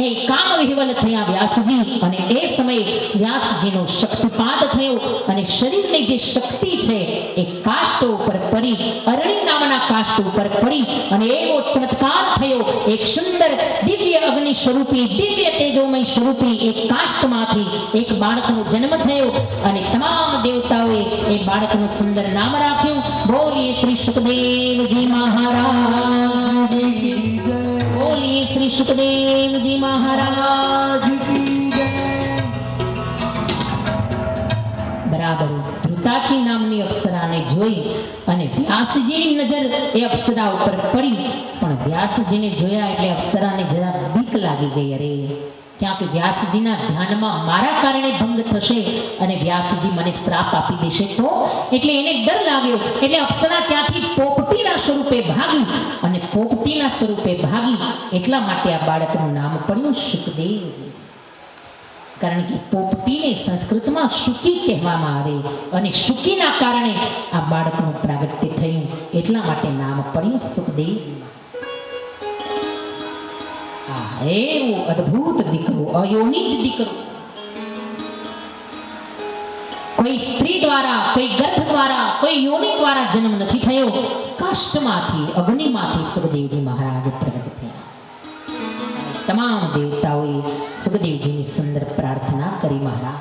એ કામ વિહવલ થયા વ્યાસજી. અને એ સમયે વ્યાસજીનો શક્તિપાત થયો અને શરીરની જે શક્તિ છે એ કાષ્ટ ઉપર પડી, અરણી નામના કાષ્ટ ઉપર પડી અને એવો ચમત્કાર થયો. એક સુંદર દિવ્ય અગ્નિ સ્વરૂપી, દિવ્ય તેજોમય સ્વરૂપી એક કાષ્ટમાંથી એક બાળકનો જન્મ થયો. અને તમામ દેવતાઓએ એ બાળકનું સુંદર નામ રાખ્યું. બોલીએ શ્રી સુખદેવજી મહારાજ કી જય. બોલીએ શ્રી સુખદેવજી મહારાજ કી જય. બરાબર ધૃતાચી નામની અપ્સરાને જોઈ અને વ્યાસજીની નજર એ અપ્સરા ઉપર પડી. પણ વ્યાસજીને જોયા એટલે અપ્સરાને જરા બીક લાગી ગઈ. અરે ક્યાંક વ્યાસજીના ધ્યાનમાં મારા કારણે ભંગ થશે અને વ્યાસજી મને શ્રાપ આપી દેશે તો. એટલે એને ડર લાગ્યો. એટલે અપ્સરા ત્યાંથી પોપટીના સ્વરૂપે ભાગી અને પોપટીના સ્વરૂપે ભાગી. એટલા માટે આ બાળકનું નામ પડ્યું સુખદેવજી. કારણ કે પોપટીને સંસ્કૃતમાં શુકી કહેવામાં આવે અને શુકીના કારણે આ બાળકનું પ્રાગટ્ય થયું. એટલા માટે નામ પડ્યું સુખદેવજી. એવો અદ્ભુત દીકરો, અયોનિજ દીકરો. કોઈ સ્ત્રી દ્વારા, કોઈ ગર્ભ દ્વારા, કોઈ યોનિ દ્વારા જન્મ નથી થયો. કાષ્ટમાંથી, અગ્નિમાંથી સુખદેવજી મહારાજ પ્રગટ થયા. તમામ દેવતાઓએ સુખદેવજીની સુંદર પ્રાર્થના કરી. મહારાજ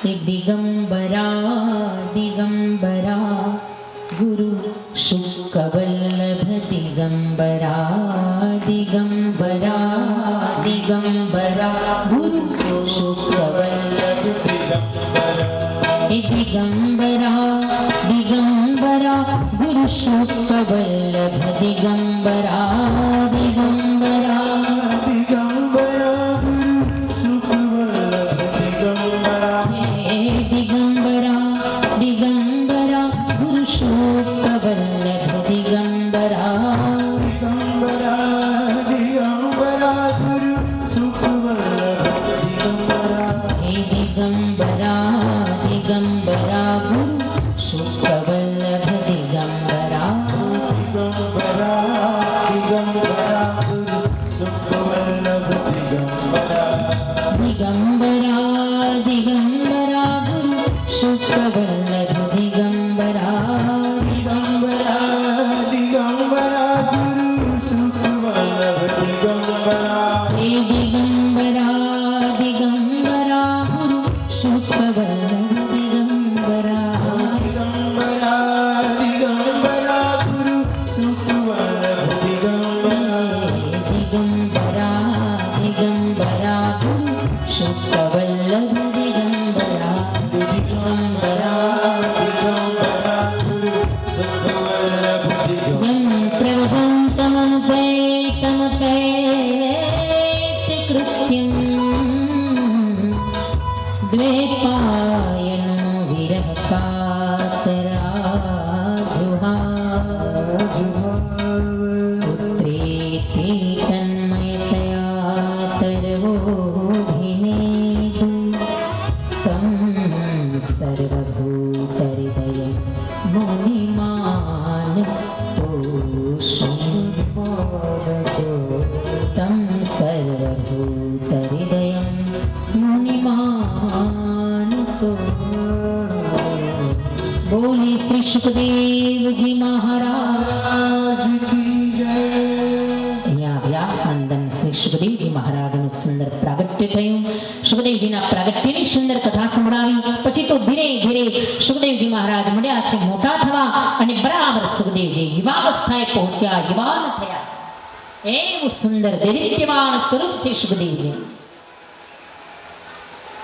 એ દિગંબરા દિગંબરા ગુરુ શુકવલ્લભ દિગંબરા દિગંબરા દિગંબરા ગુરુ શુકવલ્લભ એ દિગંબરા દિગંબરા ગુરુ શુકવલ્લભ દિગંબરા દિગંબરા બોલી શ્રી સુખદેવજી મહારાજ કી જય. અહીંયા વ્યાસનંદન શ્રી સુખદેવજી મહારાજનું સુંદર પ્રાગટ્ય થયું. સુખદેવજીના પ્રાગટ્યની સુંદર કથા સંભળાવી. પછી તો ધીરે ધીરે સુખદેવજી મહારાજ મળ્યા છે મોટા થવા અને બરાબર સુખદેવજી યુવાવસ્થાએ પહોંચ્યા, યુવાન થયા. એવું સુંદર દેદીપ્યમાન સ્વરૂપ છે સુખદેવજી.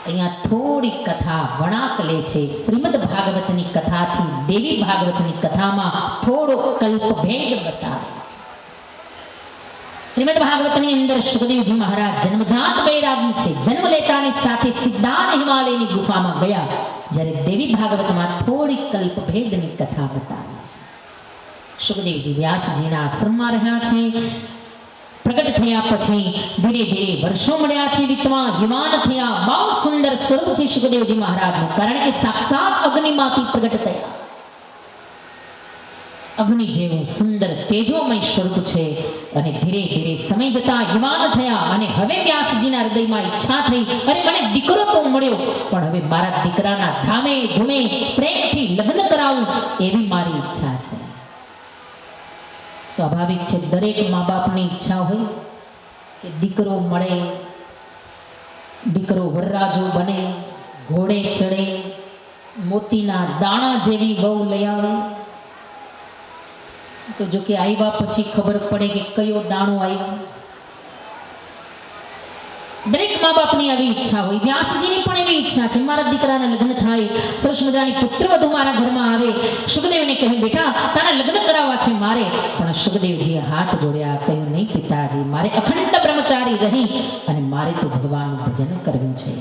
અહીંયા થોડી કથા વણાક લે છે. શ્રીમદ ભાગવતની કથાથી દેવી ભાગવતની કથામાં થોડો કલ્પભેદ બતાવે છે. શ્રીમદ ભાગવતની અંદર સુખદેવજી મહારાજ જન્મજાત વૈરાગી છે. જન્મ લેતાની સાથે સીધા હિમાલયની ગુફામાં ગયા. જ્યારે દેવી ભાગવતમાં થોડી કલ્પભેદની કથા બતાવે છે. સુખદેવજી વ્યાસજીના આશ્રમમાં રહ્યા છે. પ્રગટ થયા પછી ધીરે ધીરે વર્ષો મળ્યા છે વીતવા, યુવાન થયા. બહુ સુંદર સ્વરૂપ છે સુખદેવજી મહારાજનું, કારણ કે સાક્ષાત અગ્નિમાંથી પ્રગટ થયા. અગ્નિ જેવું સુંદર તેજોમય સ્વરૂપ છે. અને ધીરે ધીરે સમય જતા યુવાન થયા અને હવે વ્યાસજીના હૃદયમાં ઈચ્છા થઈ, અરે મને દીકરો તો મળ્યો, પણ હવે મારા દીકરાના ધામે ધૂમે પ્રેમથી લગ્ન કરાવું એવી મારી ઈચ્છા છે. સ્વાભાવિક છે, દરેક મા બાપની ઈચ્છા હોય કે દીકરો મળે, દીકરો વરરાજો બને, ઘોડે ચડે, મોતીના દાણા જેવી વહુ લઈ આવે. તો જો કે આવ્યા પછી ખબર પડે કે કયો દાણો આવ્યો. દરેક મા બાપની આવી ઈચ્છા હોય. વ્યાસજીની પણ એવી ઈચ્છા છે, મારા દીકરાના લગ્ન થાય, સરસ મજાની પુત્રવધુ મારા ઘરમાં આવે. સુખદેવને કહ્યું, બેટા તારા લગ્ન કરાવવા છે મારે. પણ સુખદેવજીએ હાથ જોડ્યા, કહ્યું, નહીં પિતાજી, મારે અખંડ બ્રહ્મચારી રહી અને મારે તો ભગવાનનું ભજન કરવું છે,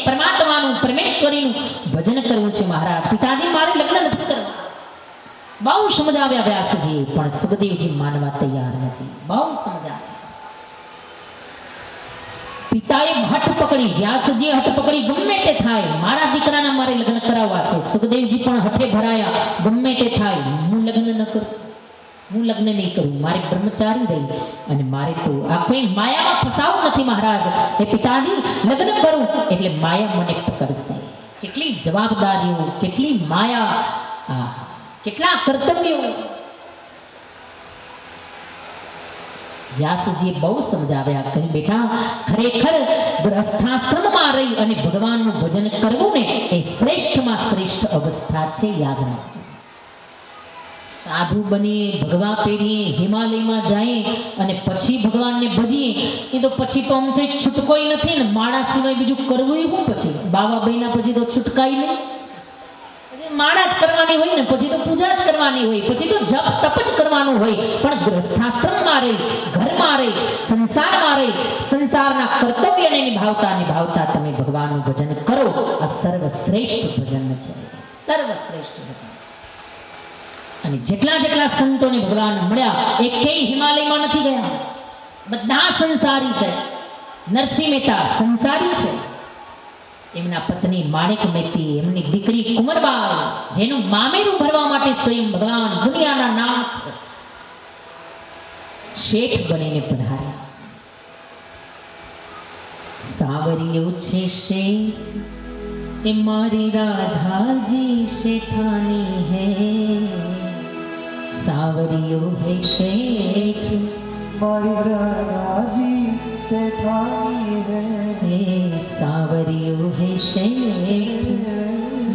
પરમાત્માનું પરમેશ્વરીનું ભજન કરવું છે મહારાજ. પિતાજી મારે લગ્ન નથી કરવા. બહુ સમજાવ્યા વ્યાસજીએ, પણ સુખદેવજી માનવા તૈયાર નથી. બહુ સમજાવ્યા. પિતાએ હઠ પકડી, વ્યાસજીએ હઠ પકડી, ગમે તે થાય મારા દીકરાના મારે લગ્ન કરાવવા છે. સુખદેવજી પણ હઠે ભરાયા, ગમે તે થાય હું લગ્ન ન કરું, હું લગ્ન નહીં કરું, મારે બ્રહ્મચારી રહી અને મારે તો આ કોઈ માયામાં ફસાવું નથી મહારાજ. એ પિતાજી લગ્ન કરું એટલે માયા મને પકડશે. કેટલી જવાબદારીઓ, કેટલી માયા, કેટલા કર્તવ્યો. વ્યાસજીએ બહુ સમજાવ્યા, કહી બેટા ખરેખર ગ્રસ્થાશ્રમમાં રહી અને ભગવાનનું ભજન કરવું ને એ શ્રેષ્ઠમાં શ્રેષ્ઠ અવસ્થા છે, યાદ રાખજો. સાધુ બનીએ, ભગવા પહેરીએ, હિમાલયમાં જઈએ અને પછી ભગવાનને ભજીએ, એ તો પછી તો આમ તો છૂટકોય નથી ને. માળા સિવાય બીજું કરવું શું પછી? બાવા બન્યા પછી તો છૂટકાય નહીં. માળા જ કરવાની હોય ને, પછી તો પૂજા જ કરવાની હોય, પછી તો જપ તપ જ કરવાનું હોય. પણ ગ્રસ્થાશ્રમમાં રહી, ઘરમાં રહી, સંસારમાં રહી, સંસારના કર્તવ્યને નિભાવતા તમે ભગવાનનું ભજન કરો. આ સર્વશ્રેષ્ઠ ભજન છે, સર્વશ્રેષ્ઠ ભજન. અને જેટલા સંતોને ભગવાન મળ્યા એ કેય હિમાલયમાં નથી ગયા, બધા સંસારી છે. નરસિંહ મહેતા સંસારી છે, એમના પત્ની માણેક મહેતી, એમની દીકરી કુંવરબાઈ, જેનું મામેરું ભરવા માટે સ્વયં ભગવાન દુનિયાના નાથ શેઠ બનીને પધાર્યા. સાવરિયો છે શેઠ, એ મારી રાધાજી શેઠાની હે. સાવરિયો હે શેઠ, મારી રાધાજી શેઠાની હે. સાવરિયો હે શેઠ,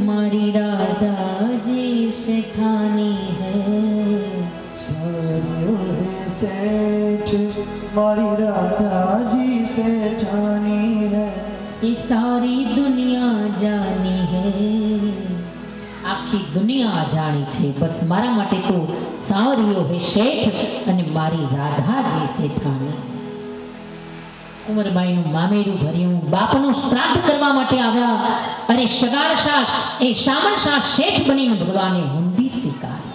મારી રાધાજી શેઠાની હે. સાવરિયો હે શેઠ, મારી રાધાજી શેઠાની હે. ये सारी दुनिया जानी है, આખી દુનિયા જાણી છે. બસ મારા માટે તો સાવરિયો હે શેઠ અને મારી રાધાજી શેઠાણી. કુંવરબાઈનું મામેરું ભર્યું, બાપનું શ્રાદ્ધ કરવા માટે આવ્યા અને શામળ શાહ શેઠ બનીને ભગવાને હુંડી સ્વીકારી.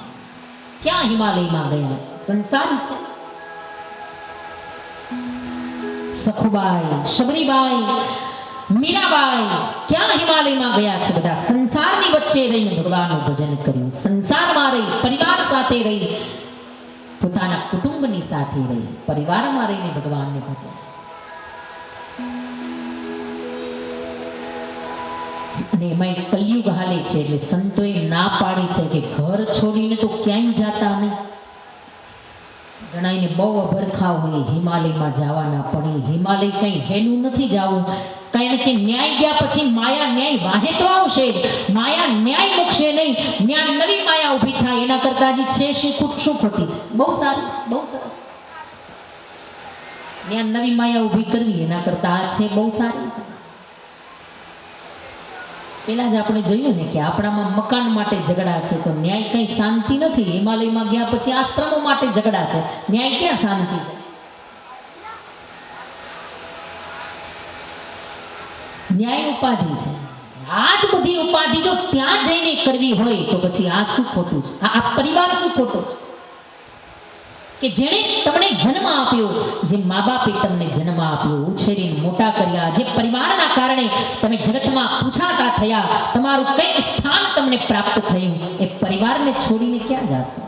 ક્યાં હિમાલયમાં ગયા છે, સંસારી છે. સખુબાઈ, શબરીબાઈ, મીરાબાઈ ક્યાં હિમાલયમાં ગયા છે? બધા સંસારની વચ્ચે રહીને ભગવાનનું ભજન કર્યું. સંસારમાં રહી, પરિવાર સાથે રહી, પોતાના કુટુંબની સાથે રહી, પરિવારમાં રહીને ભગવાનને ભજન. અને એમાં કલયુગ હાલે છે એટલે સંતોએ ના પાડી છે કે ઘર છોડીને તો ક્યાંય જાતા નહીં. ઘણાઈને બહુ અભરખા હોય હિમાલયમાં જવાના, પણ હિમાલય કઈ હેલું નથી જવું. કારણ કે ન્યાય ગયા પછી માયા ન્યાય વાહે તો આવશે, માયા ન્યાય મૂકશે નહીં. ન્યાય નવી માયા ઊભી થાય, એના કરતા હજી છે શું ખોટી છે? બહુ સારી છે, બહુ સરસ. ન્યાય નવી માયા ઊભી કરવી એના કરતા આ છે બહુ સારી છે. પેલા જ આપણે જોયું ને કે આપણામાં મકાન માટે ઝઘડા છે તો ન્યાય કઈ શાંતિ નથી. હિમાલયમાં ગયા પછી આશ્રમો માટે ઝઘડા છે, ન્યાય ક્યાં શાંતિ છે? ન્યાય ઉપાધિ છે. આ જ બધી ઉપાધિ જો ત્યાં જઈને કરવી હોય તો પછી આ શું ખોટું છે? આ પરિવાર શું ખોટો છે? કે જેણે તમને જન્મ આપ્યો, જે મા બાપે તમને જન્મ આપ્યો, ઉછેરીને મોટા કર્યા, જે પરિવારના કારણે તમે જગતમાં પૂછાતા થયા, તમારું કંઈક સ્થાન તમને પ્રાપ્ત થયું, એ પરિવારને છોડીને ક્યાં જાશો?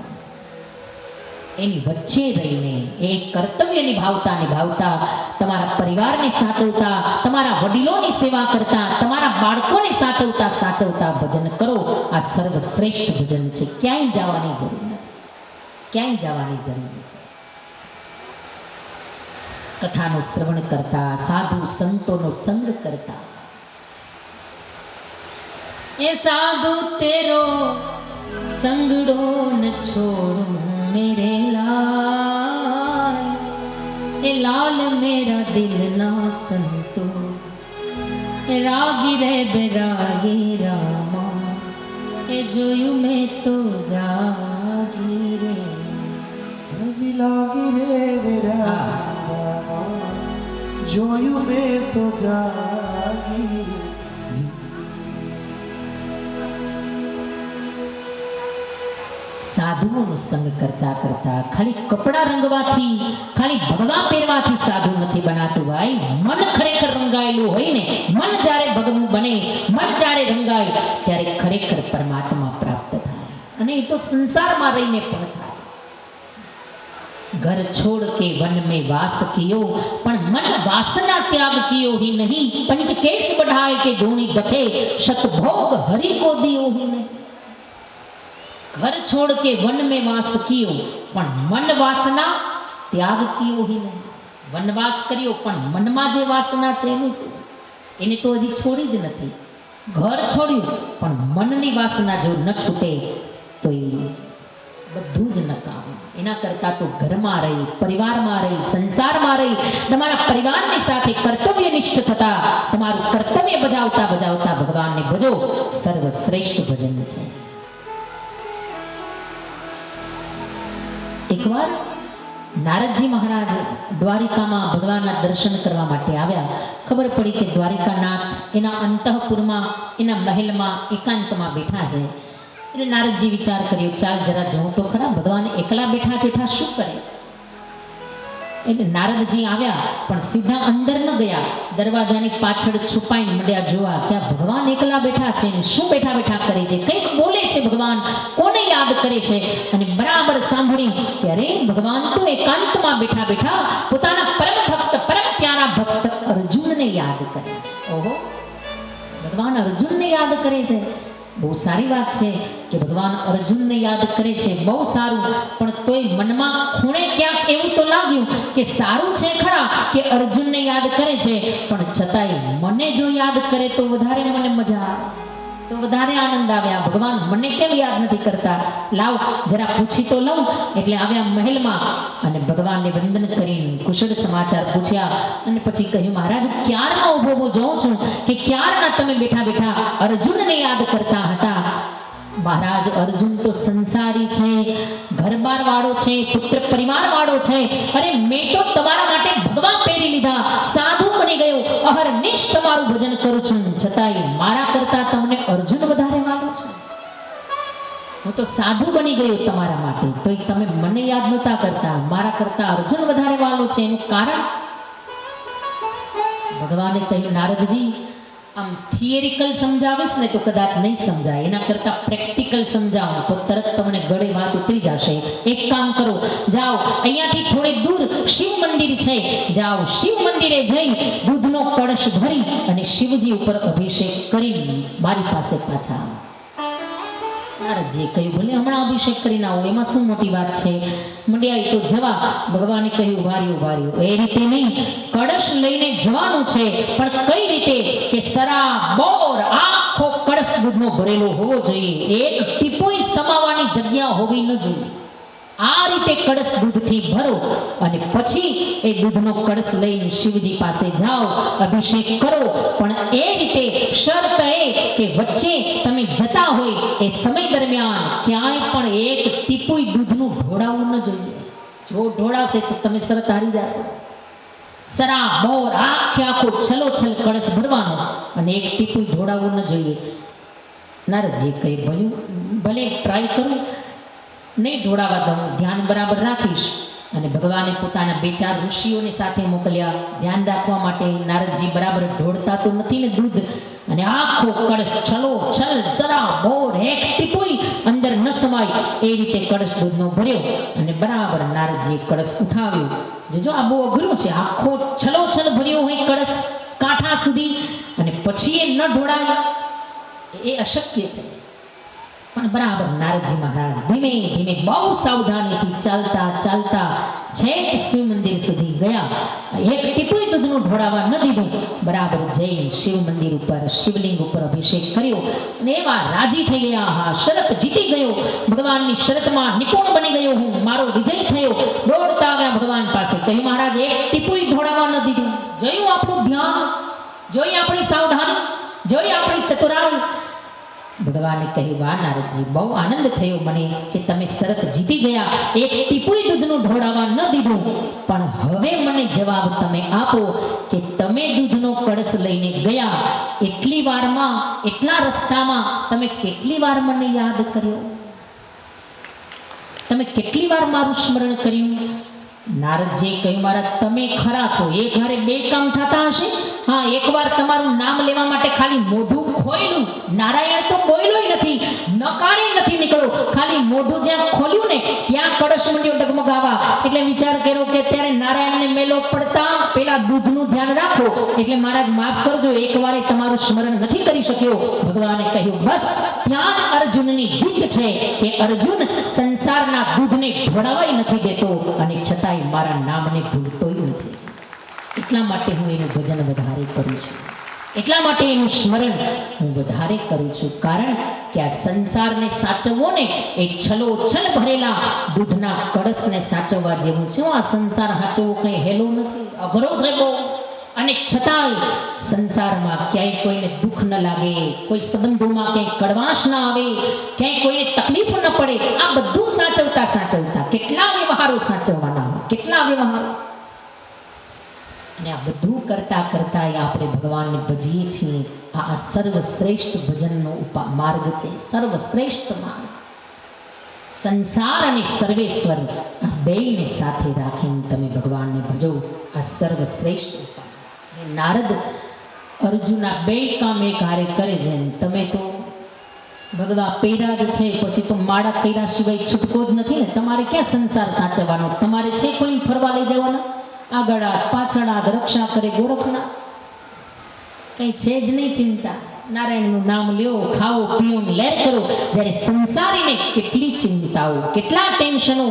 એની વચ્ચે રહીને એ કર્તવ્ય નિભાવતા તમારા પરિવારને સાચવતા, તમારા વડીલોની સેવા કરતા, તમારા બાળકોને સાચવતા ભજન કરો. આ સર્વશ્રેષ્ઠ ભજન છે. ક્યાંય જવાની જરૂર નથી, ક્યાંય જવાની જરૂર નથી. કથાનું શ્રવણ કરતા, સાધુ સંતોનો સંગ કરતા. એ સાધુ તેરો સંગડો ન છોડું मेरे लाल, ए लाल मेरा दिल ना संतो, रागी रे बैरागी रामा, ए जोयू में तो जागी रे, લાગી રે વેરા, જોયું મેં તો જાગી. સાધુઓનો સંગ કરતા ખાલી કપડા રંગવાથી, ખાલી ભગવા પહેરવાથી સાધુ નથી બનાતું ભાઈ. મન ખરેખર રંગાયેલું હોય ને, મન જ્યારે ભગવું બને, મન જ્યારે રંગાય ત્યારે ખરેખર પરમાત્મા પ્રાપ્ત થાય. અને એ તો સંસારમાં રહીને પણ થાય. ઘર છોડ કે વન में वास कियो, પણ મન વાસના ત્યાગ कियो ही नहीं. पंच केस बढ़ाए के धूणी दखे, शतभोग हरि को दियो ही नहीं. घर छोड़ के वन में वास कियो, પણ મન વાસના ત્યાગ કિયો હી નહીં. વનવાસ કર્યો પણ મનમાં જે વાસના છે એનું શું? એને તો હજી છોડી જ નથી. ઘર છોડ્યું પણ મનની વાસના જો ન છૂટે તો એ બધું જ નકામું. એના કરતાં તો ઘરમાં રહી, પરિવારમાં રહી, સંસારમાં રહી, તમારા પરિવારની સાથે કર્તવ્યનિષ્ઠ થતા તમારું કર્તવ્ય બજાવતા બજાવતા ભગવાનને ભજો, સર્વશ્રેષ્ઠ ભજન છે. એકવાર નારદજી મહારાજ દ્વારિકામાં ભગવાનના દર્શન કરવા માટે આવ્યા. ખબર પડી કે દ્વારિકાનાથ એના અંતઃપુરમાં, એના મહેલમાં એકાંતમાં બેઠા છે. એટલે નારદજી વિચાર કર્યો, ચાલ જરા જવું તો ખરા, ભગવાન એકલા બેઠા બેઠા શું કરે છે. એટલે નારદજી આવ્યા પણ સીધા અંદર ન ગયા, દરવાજાની પાછળ છુપાઈને મંડ્યા જોવા કે આ ભગવાન એકલા બેઠા છે ને શું બેઠા બેઠા કરે છે, કંઈક બોલે છે ભગવાન, કોને યાદ કરે છે. અને બરાબર સાંભળ્યું કે અરે ભગવાન તો એકાંતમાં બેઠા બેઠા પોતાના પરમ ભક્ત, પરમ પ્યારા ભક્ત અર્જુનને યાદ કરે છે. ઓહો, ભગવાન અર્જુનને યાદ કરે છે. બહુ સારી વાત છે કે ભગવાન અર્જુનને યાદ કરે છે, બહુ સારું. પણ તોય મનમાં ખૂણે ક્યાંક એવું તો લાગ્યું કે સારું છે ખરા કે અર્જુનને યાદ કરે છે, પણ છતાંય મને જો યાદ કરે તો વધારે મને મજા આવે, તો વધારે આનંદ આવે. આ ભગવાન મને કેમ યાદ નથી કરતા, લાવ જરા પૂછી તો લઉં. એટલે આવ્યા મહેલમાં અને ભગવાનને વંદન કરીને કુશળ સમાચાર પૂછ્યા. અને પછી કહ્યું, મહારાજ ક્યારના ઊભો ઊભો જોઉં છું કે ક્યારના તમે બેઠા બેઠા અર્જુનને યાદ કરતા હતા. મહારાજ અર્જુન તો સંસારી છે, ઘરબાર વાળો છે, પુત્ર પરિવાર વાળો છે. અરે મેં તો તમારા માટે ભગવાન પહેરી લીધા, સાધુ બની ગયો, અહર્નિશ તમારું ભજન કરું છું, છતાંય મારા કરતા તમને અર્જુન વધારે વાળો છે. હું તો સાધુ બની ગયો તમારા માટે, તોય તમે મને યાદ નહોતા કરતા, મારા કરતા અર્જુન વધારે વાળો છે. એનું કારણ ભગવાને કહ્યું, નારદજી આમ થિયરિકલ સમજાવીશ ને તો કદાચ નહીં સમજાય, એના કરતાં પ્રેક્ટિકલ સમજાવું તો તરત તમને ગળે વાત ઉતરી જશે. એક કામ કરો, જાઓ અહીંયાથી થોડે દૂર શિવ મંદિર છે, જાઓ શિવ મંદિરે જઈ દૂધનો કળશ ભરી અને શિવજી ઉપર અભિષેક કરી મારી પાસે પાછા આવો. નારદજીએ કહ્યું, ભલે હમણાં અભિષેક કરીને આવો, એમાં શું મોટી વાત છે. મંડ્યા તો જવા. ભગવાને કહ્યું, વાર્યું વાર્યું, એ રીતે નહીં, કળશ લઈને જવાનું છે, પણ કઈ રીતે કે સરાબોર આખો કળશ દૂધનો ભરેલો હોવો જોઈએ, એક ટીપોય સમાવાની જગ્યા હોવી ન જોઈએ. આ રીતે કળશ દૂધથી ભરો અને પછી એ દૂધનો કળશ લઈને શિવજી પાસે જાઓ, અભિષેક કરો. પણ એ રીતે શરત એ કે વચ્ચે તમે જતા હોય એ સમય દરમિયાન ક્યાંય પણ એક ટીપુય દૂધનું ઢોળાવવું ન જોઈએ. જો ઢોળાશે તો તમે શરત હારી જશો. સરાબોર આખે આખો છલોછલ કળશ ભરવાનો અને એક ટીપુય ઢોળાવવું ન જોઈએ. નારદજી કહ્યું, ભલે ટ્રાય કરું, નહીં ઢોળાવા દઉં, ધ્યાન બરાબર રાખીશ. અને ભગવાને પોતાના 2-4 ઋષિઓને સાથે મોકલ્યા ધ્યાન રાખવા માટે. નારદજી બરાબર ઢોળતા તો નથી ને દૂધ, અને આખો કળશ છલો છલ સરાબોર એક ટીપુય અંદર ન સમાય એ રીતે કળશ દૂધનો ભર્યો. અને બરાબર નારદજી કળશ ઉઠાવ્યો. જો આ બહુ અઘરું છે, આખો છલો છલ ભર્યો હોય કળશ કાંઠા સુધી અને પછી એ ન ઢોળાય એ અશક્ય છે. પણ બરાબર નારદજી મહારાજ ધીમે ધીમે બહુ સાવધાનીથી ચાલતા ચાલતા છેક શિવ મંદિર સુધી ગયા. એક ટીપુય દૂધનું ઢોળાવા ન દીધું. બરાબર જઈ શિવ મંદિર ઉપર શિવલિંગ ઉપર અભિષેક કર્યો અને એવા રાજી થઈ ગયા. હા, શરત જીતી ગયો, ભગવાનની શરતમાં નિપુણ બની ગયો હું, મારો વિજય થયો. દોડતા આવ્યા ભગવાન પાસે, કહ્યું, મહારાજ એક ટીપુય ઢોળાવા ન દીધું. જોયું આપણું ધ્યાન, જોઈ આપણી સાવધાની, જોઈ આપણી ચતુરાઈ. ભગવાને કહ્યું, વાહ નારદજી, બહુ આનંદ થયો મને કે તમે શરત જીતી ગયા, એક ટીપુય દૂધનું ઢોળાવા ન દીધું. પણ હવે મને જવાબ તમે આપો કે તમે દૂધનો કળશ લઈને ગયા, એટલી વારમાં, એટલા રસ્તામાં તમે કેટલી વાર મને યાદ કર્યો, તમે કેટલી વાર મારું સ્મરણ કર્યું. નારદજીએ કહ્યું, મહારાજ તમે ખરા છો, એક હારે 2 કામ થતા હશે. હા, એકવાર તમારું નામ લેવા માટે ખાલી મોઢું ખોયલું, નારાયણ તો બોલ્યો નથી, નકારે નથી નીકળ્યો, ખાલી મોઢું જ્યાં ખોલ્યું ને ત્યાં કળશ મંડ્યો ડગમગાવા. એટલે વિચાર કર્યો કે ત્યારે નારાયણને મેલો પડતા પેલા દૂધનું ધ્યાન રાખો. એટલે મહારાજ માફ કરજો, એકવારે તમારું સ્મરણ નથી કરી શક્યો. ભગવાને કહ્યું, બસ ત્યાં જ અર્જુનની જીત છે કે અર્જુન સંસારના દૂધને ઢોળાવાય નથી દેતો અને છતાંય મારા નામને ભૂલતોય નથી. એટલા માટે હું એનું ભજન વધારે કરું છું, એટલા માટે એનું સ્મરણ હું વધારે કરું છું. કારણ કે આ સંસારને સાચવવો ને એ છલોછલ ભરેલા દૂધના કળશને સાચવવા જેવું છે. આ સંસાર સાચવવો કંઈ હેલો નથી, અઘરો છે બહુ. અને છતાંય સંસારમાં ક્યાંય કોઈને દુઃખ ન લાગે, કોઈ સંબંધોમાં ક્યાંય કડવાશ ના આવે, ક્યાંય કોઈને તકલીફ ન પડે, આ બધું સાચવતા સાચવતા કેટલા વ્યવહારો સાચવવાના હોય, કેટલા વ્યવહારો. અને આ બધું કરતા કરતા આપણે ભગવાનને ભજીએ છીએ. આ સર્વશ્રેષ્ઠ ભજનનો માર્ગ છે, સર્વશ્રેષ્ઠ માર્ગ. સંસાર અને સર્વેશ્વર આ બેયને સાથે રાખીને તમે ભગવાનને ભજો, આ સર્વશ્રેષ્ઠ ઉપાય. નારદ અર્જુના બે કામ એક હારે કરે છે. તમે તો ભગવા પેરા જ છે, પછી તો માળા કર્યા સિવાય છૂટકો જ નથી ને. તમારે ક્યાં સંસાર સાચવવાનો? તમારે છે કોઈ ફરવા લઈ જવાના? આગળ હાથ પાછળ હાથ રક્ષા કરે ગોરખના, કઈ છે જ નહીં ચિંતા. નારાયણનું નામ લ્યો, ખાઓ પીઓ લેર કરો. જ્યારે સંસારીને કેટલી ચિંતાઓ, કેટલા ટેન્શનો,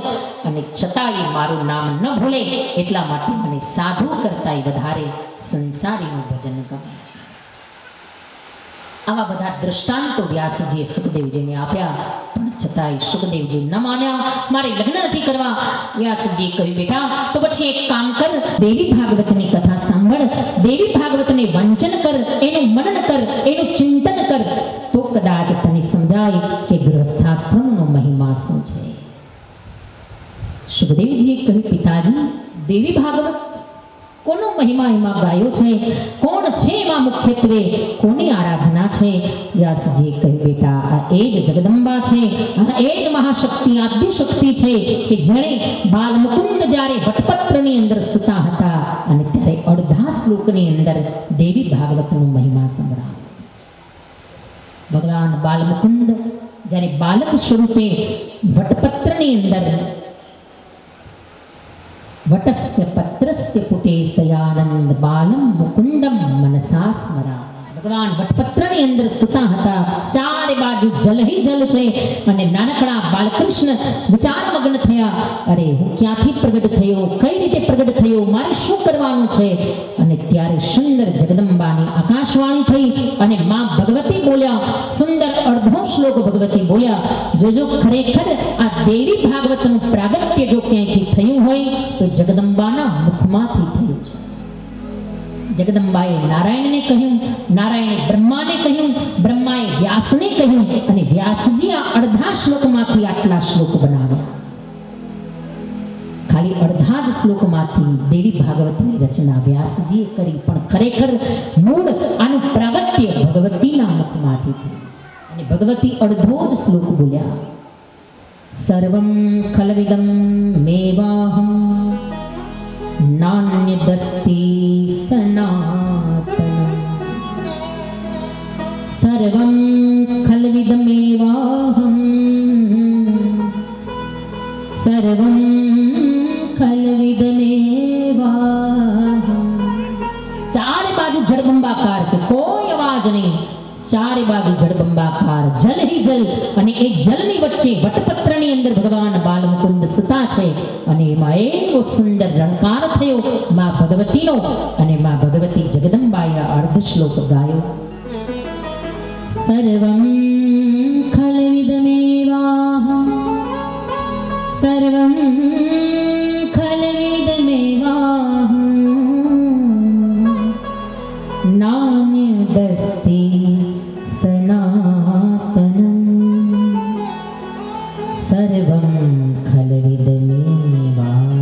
અને છતાંય મારું નામ ન ભૂલે એટલા માટે મને સાધુ કરતાંય વધારે સંસારીનું ભજન ગમે છે. આવા બધા દ્રષ્ટાંતો વ્યાસજીએ સુખદેવજીને આપ્યા, પણ છતાંય સુખદેવજી ન માન્યા. મારે લગ્ન નથી કરવા. વ્યાસજીએ કહ્યું, બેટા તો પછી એક કામ કર, દેવી ભાગવતની કથા સાંભળ, દેવી ભાગવતને વાંચન કર, એનું મનન કર, એનું ચિંતન કર, તો કદાચ તને સમજાય કે ગૃહસ્થાશ્રમનો મહિમા શું છે. સુખદેવજીએ કહ્યું, પિતાજી દેવી ભાગવત કોનો મહિમા એમાં ગાયો છે? કોણ છે એમાં મુખ્યત્વે? કોની આરાધના છે? વ્યાસજીએ કહ્યું, બેટા આ એ જ જગદંબા છે, આ એ જ મહાશક્તિ, આદ્ય શક્તિ છે કે જેણે બાલમુકુંદ જ્યારે વટપત્રની અંદર સૂતા હતા અને ત્યારે અડધા શ્લોકની અંદર દેવી ભાગવતનો મહિમા સંભળાવ્યો. ભગવાન બાલમુકુંદ જ્યારે બાલક સ્વરૂપે વટપત્રની અંદર વટસ્ય પત્રસ્ય પુટે સયાનંદ બાલમ મુકુંદમ મનસા સ્મરા. ભગવાન વટપત્રની અંદર સૂતા હતા, ચારે બાજુ જલ હી જલ છે, અને નાનકડા બાલકૃષ્ણ વિચારમગ્ન થયા, અરે હું ક્યાંથી પ્રગટ થયો, કઈ રીતે પ્રગટ થયો, મારે શું કરવાનું છે? અને ત્યારે સુંદર જગદંબાની આકાશવાણી થઈ અને માં ભગવતી બોલ્યા, સુંદર અડધો શ્લોક ભગવતી બોલ્યા. જોજો ખરેખર આ દેવી ભાગવતનું પ્રાગટ્ય જો ક્યાંયથી થયું હોય તો જગદંબાના મુખમાંથી થયું છે. જગદંબાએ નારાયણને કહ્યું, નારાયણે બ્રહ્માને કહ્યું, બ્રહ્માએ વ્યાસને કહ્યું, અને વ્યાસજી આ અડધા શ્લોકમાંથી આટલા શ્લોક બનાવ્યા. ખાલી અડધા જ શ્લોકમાંથી દેવી ભાગવતની રચના વ્યાસજીએ કરી, પણ ખરેખર મૂળ આનું પ્રાગટ્ય ભગવતીના મુખમાંથી થયું. અને ભગવતી અડધો જ શ્લોક બોલ્યા, સર્વં ખલવિદં મેવાહં નાન્યદસ્તિ સનાતનં. સર્વં ખલવિદમેવાહં, સર્વં ખલવિદમેવાહં. ચારે બાજુ જળબંબાકાર છે, કોઈ અવાજ નહીં, ચારે બાજુ જળબંબાકાર, જલ હી જલ. અને એ જલની વચ્ચે વટપત્રની અંદર ભગવાન બાલમુકુંદ સૂતા છે, અને એમાં એવો સુંદર રણકાર થયો માં ભગવતીનો, અને માં ભગવતી જગદંબાએ અર્ધ શ્લોક ગાયો. સર્વં ખલવિદમેવાહં, સર્વં ખલવિદમેવાહં, નાન્યદસ્તિ સનાતનં. સર્વં ખલવિદમેવાહં,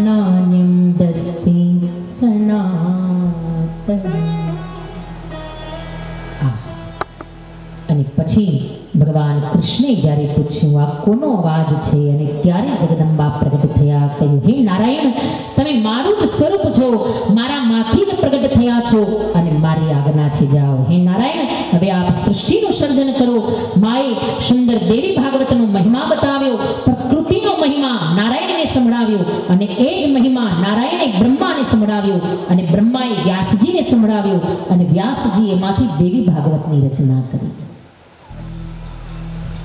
નાન્યં દસ્તિ સનાતનં. અને પછી ભગવાન કૃષ્ણે જ્યારે પૂછ્યું આ કોનો અવાજ છે, અને ત્યારે જગદંબા પ્રગટ થયા, કહ્યું, હે નારાયણ, તમે મારું જ સ્વરૂપ છો, મારામાંથી જ પ્રગટ થયા છો, અને મારી આજ્ઞા છે જાઓ. હે નારાયણ, હવે આપ સૃષ્ટિનું સર્જન કરો. માએ સુંદર દેવી ભાગવતનો મહિમા બતાવ્યો, પ્રકૃતિનો મહિમા નારાયણને સંભળાવ્યો, અને એ જ મહિમા નારાયણે બ્રહ્માને સંભળાવ્યો, અને બ્રહ્માએ વ્યાસજીને સંભળાવ્યો, અને વ્યાસજી એમાંથી દેવી ભાગવતની રચના કરી.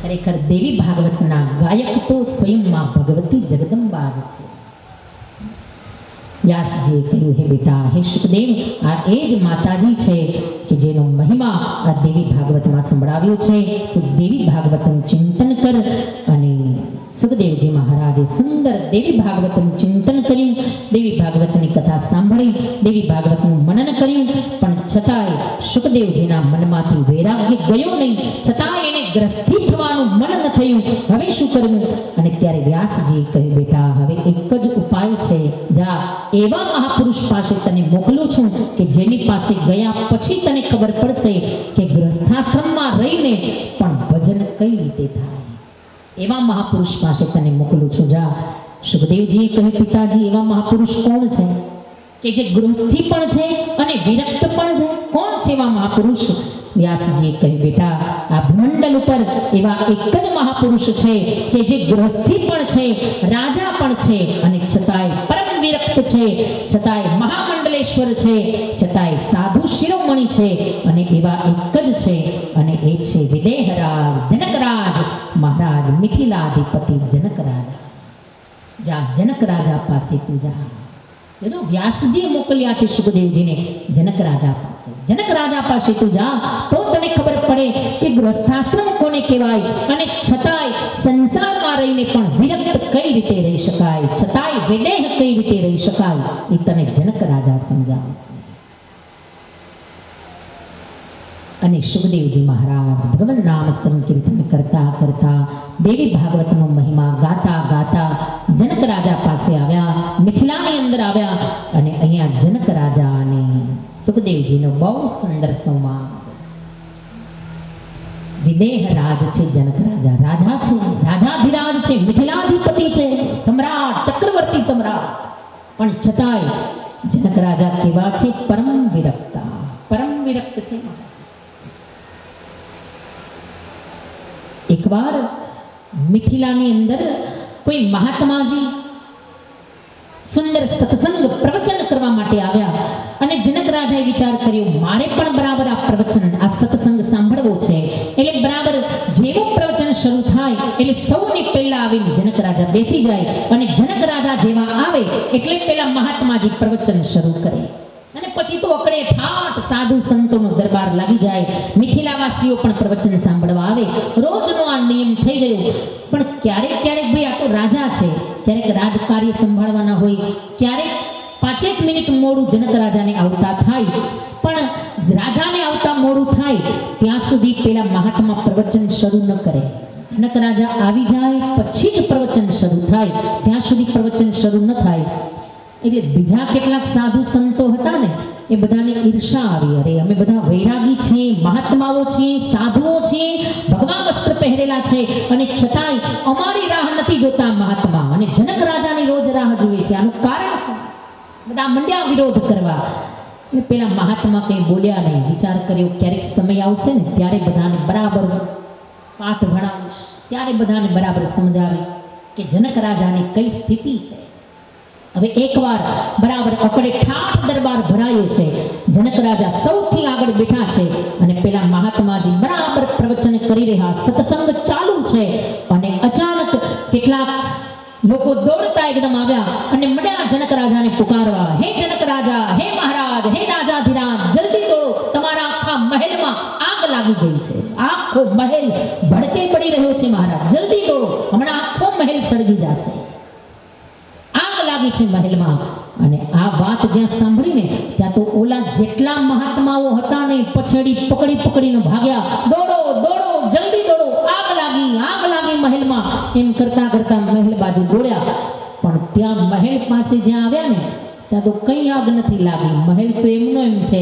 ખરેખર દેવી ભાગવતના ગાયક તો સ્વયં માં ભગવતી જગદંબા જ છે. વ્યાસજીએ કહ્યું, હે બેટા, હે સુખદેવ, આ એ જ માતાજી છે કે જેનો મહિમા આ દેવી ભાગવતમાં સંભળાવ્યો છે. તો દેવી ભાગવતનું ચિંતન કર. અને સુખદેવજી મહારાજે સુંદર દેવી ભાગવતનું ચિંતન કર્યું, દેવી ભાગવતની કથા સાંભળી, દેવી ભાગવતનું મનન કર્યું. પણ છતાંય સુખદેવજીના મનમાંથી વૈરાગ્ય ગયો નહીં, છતાંય એને ગ્રસ્થી થવાનું મન ન થયું. હવે શું કરવું? અને ત્યારે વ્યાસજીએ કહ્યું, બેટા, હવે એક જ ઉપાય છે. જા, એવા મહાપુરુષ પાસે તને મોકલું છું કે જેની પાસે ગયા પછી તને ખબર પડશે કે ગૃહસ્થાશ્રમમાં રહીને પણ ભજન કઈ રીતે થાય. એવા મહાપુરુષ પાસે તને મોકલું છું. જા. સુખદેવજીએ કહ્યું, પિતાજી, એવા મહાપુરુષ કોણ છે કે જે ગૃહસ્થી પણ છે અને વિરક્ત પણ છે? કોણ છે એવા મહાપુરુષ? વ્યાસજીએ કહ્યું, બેટા, આ ભૂમંડળ ઉપર એવા એક જ મહાપુરુષ છે કે જે ગૃહસ્થી પણ છે, રાજા પણ છે અને છતાંય પરમ વિરક્ત છે, છતાંય મહામંડલેશ્વર છે, છતાંય સાધુ શિરોમણી છે. અને એવા એક જ છે, અને એ છે વિદેહરાજ જનકરાજ મહારાજ, મિથિલાધિપતિ જનક રાજા. જા, જનક રાજા પાસે તું જા. જો વ્યાસજી મોકલ્યા છે સુખદેવજીને જનક રાજા પાસે. જનક રાજા પાસે તું જા તો તને ખબર પડે કે ગૃહસ્થાશ્રમ કોને કહેવાય, અને છતાંય સંસારમાં રહીને પણ વિરક્ત કઈ રીતે રહી શકાય, છતાંય વિદેહ કઈ રીતે રહી શકાય, એ તને જનક રાજા સમજાવશે. અને સુખદેવજી મહારાજ ભગવાન નામ સંકીર્તન કરતા કરતા દેવી ભાગવતનો મહિમા ગાતા ગાતા જનક રાજા પાસે આવ્યા, મિથિલાની અંદર આવ્યા. અને અહીંયા જનક રાજા અને સુખદેવજીનો બહુ સુંદર સંવાદ. વિદેહ રાજ છે જનક રાજા, રાજા છે, રાજાધિરાજ છે, મિથિલાધિપતિ છે, સમ્રાટ, ચક્રવર્તી સમ્રાટ. પણ છતાંય જનક રાજા કેવા છે? પરમ વિરક્તા, પરમ વિરક્ત છે. એકવાર મિથિલાની અંદર કોઈ મહાત્માજી સુંદર સત્સંગ પ્રવચન કરવા માટે આવ્યા. અને જનક રાજાએ વિચાર કર્યો, મારે પણ બરાબર આ પ્રવચન, આ સત્સંગ સાંભળવો છે. એટલે બરાબર જેવું પ્રવચન શરૂ થાય એટલે સૌની પહેલા આવીને જનક રાજા બેસી જાય. અને જનક રાજા જેવા આવે એટલે પેલા મહાત્માજી પ્રવચન શરૂ કરે. અને પછી તો અકડે ઠાઠ સાધુ સંતોનો દરબાર લાગી જાય. મિથિલાવાસીઓ પણ પ્રવચન સાંભળવા આવે. રોજનો આ નિયમ થઈ ગયો. પણ ક્યારેક ક્યારેક ભાઈ આ તો રાજા છે, ક્યારેક રાજકાર્ય સંભાળવાના હોય, ક્યારેક 5 મિનિટ મોડું જનક રાજાને આવતા થાય. પણ રાજાને આવતા મોડું થાય ત્યાં સુધી પેલા મહાત્મા પ્રવચન શરૂ ન કરે. જનક રાજા આવી જાય પછી જ પ્રવચન શરૂ થાય, ત્યાં સુધી પ્રવચન શરૂ ન થાય. એટલે બીજા કેટલાક સાધુ સંતો હતા ને, એ બધાને ઈર્ષા આવી. અરે, અમે બધા વૈરાગી છીએ, મહાત્માઓ છીએ, સાધુઓ છીએ, ભગવા વસ્ત્ર પહેરેલા છે, અને છતાંય અમારી રાહ નથી જોતા મહાત્મા, અને જનક રાજાની રોજ રાહ જુએ છે. આનું કારણ શું? બધા મંડ્યા વિરોધ કરવા. એટલે પેલા મહાત્મા કંઈ બોલ્યા નહીં. વિચાર કર્યો, ક્યારેક સમય આવશે ને ત્યારે બધાને બરાબર પાઠ ભણાવીશ, ત્યારે બધાને બરાબર સમજાવીશ કે જનક રાજાની કઈ સ્થિતિ છે. હવે એકવાર બરાબર અકડે ઠાઠ દરબાર ભરાયો છે. જનક રાજા સૌથી આગળ બેઠા છે અને પેલા મહાત્માજી બરાબર પ્રવચન કરી રહ્યા, સત્સંગ ચાલુ છે. અને અચાનક કેટલાક લોકો દોડતા એકદમ આવ્યા અને મળ્યા જનક રાજાને પુકારવા, હે જનક રાજા, હે મહારાજ, હે રાજાધિરાજ, જલ્દી દોડો, તમારા આખા મહેલમાં આગ લાગી ગઈ છે. આખો મહેલ ભડકે પડી રહ્યો છે મહારાજ, જલ્દી દોડો, હમણાં આખો મહેલ સળગી જશે, આગ લાગી છે મહેલમાં. અને આ વાત જ્યાં સાંભળીને ત્યાં તો ઓલા જેટલા મહાત્માઓ હતા ને પછડી પકડીને ભાગ્યા, દોડો દોડો, જલ્દી દોડો, આગ લાગી મહેલમાં, એમ કરતા કરતા મહેલ બાજુ દોડ્યા. પણ ત્યાં મહેલ પાસે જ્યાં આવ્યા ને ત્યાં તો કઈ આગ નથી લાગી. મહેલ તો એમનો એમ છે.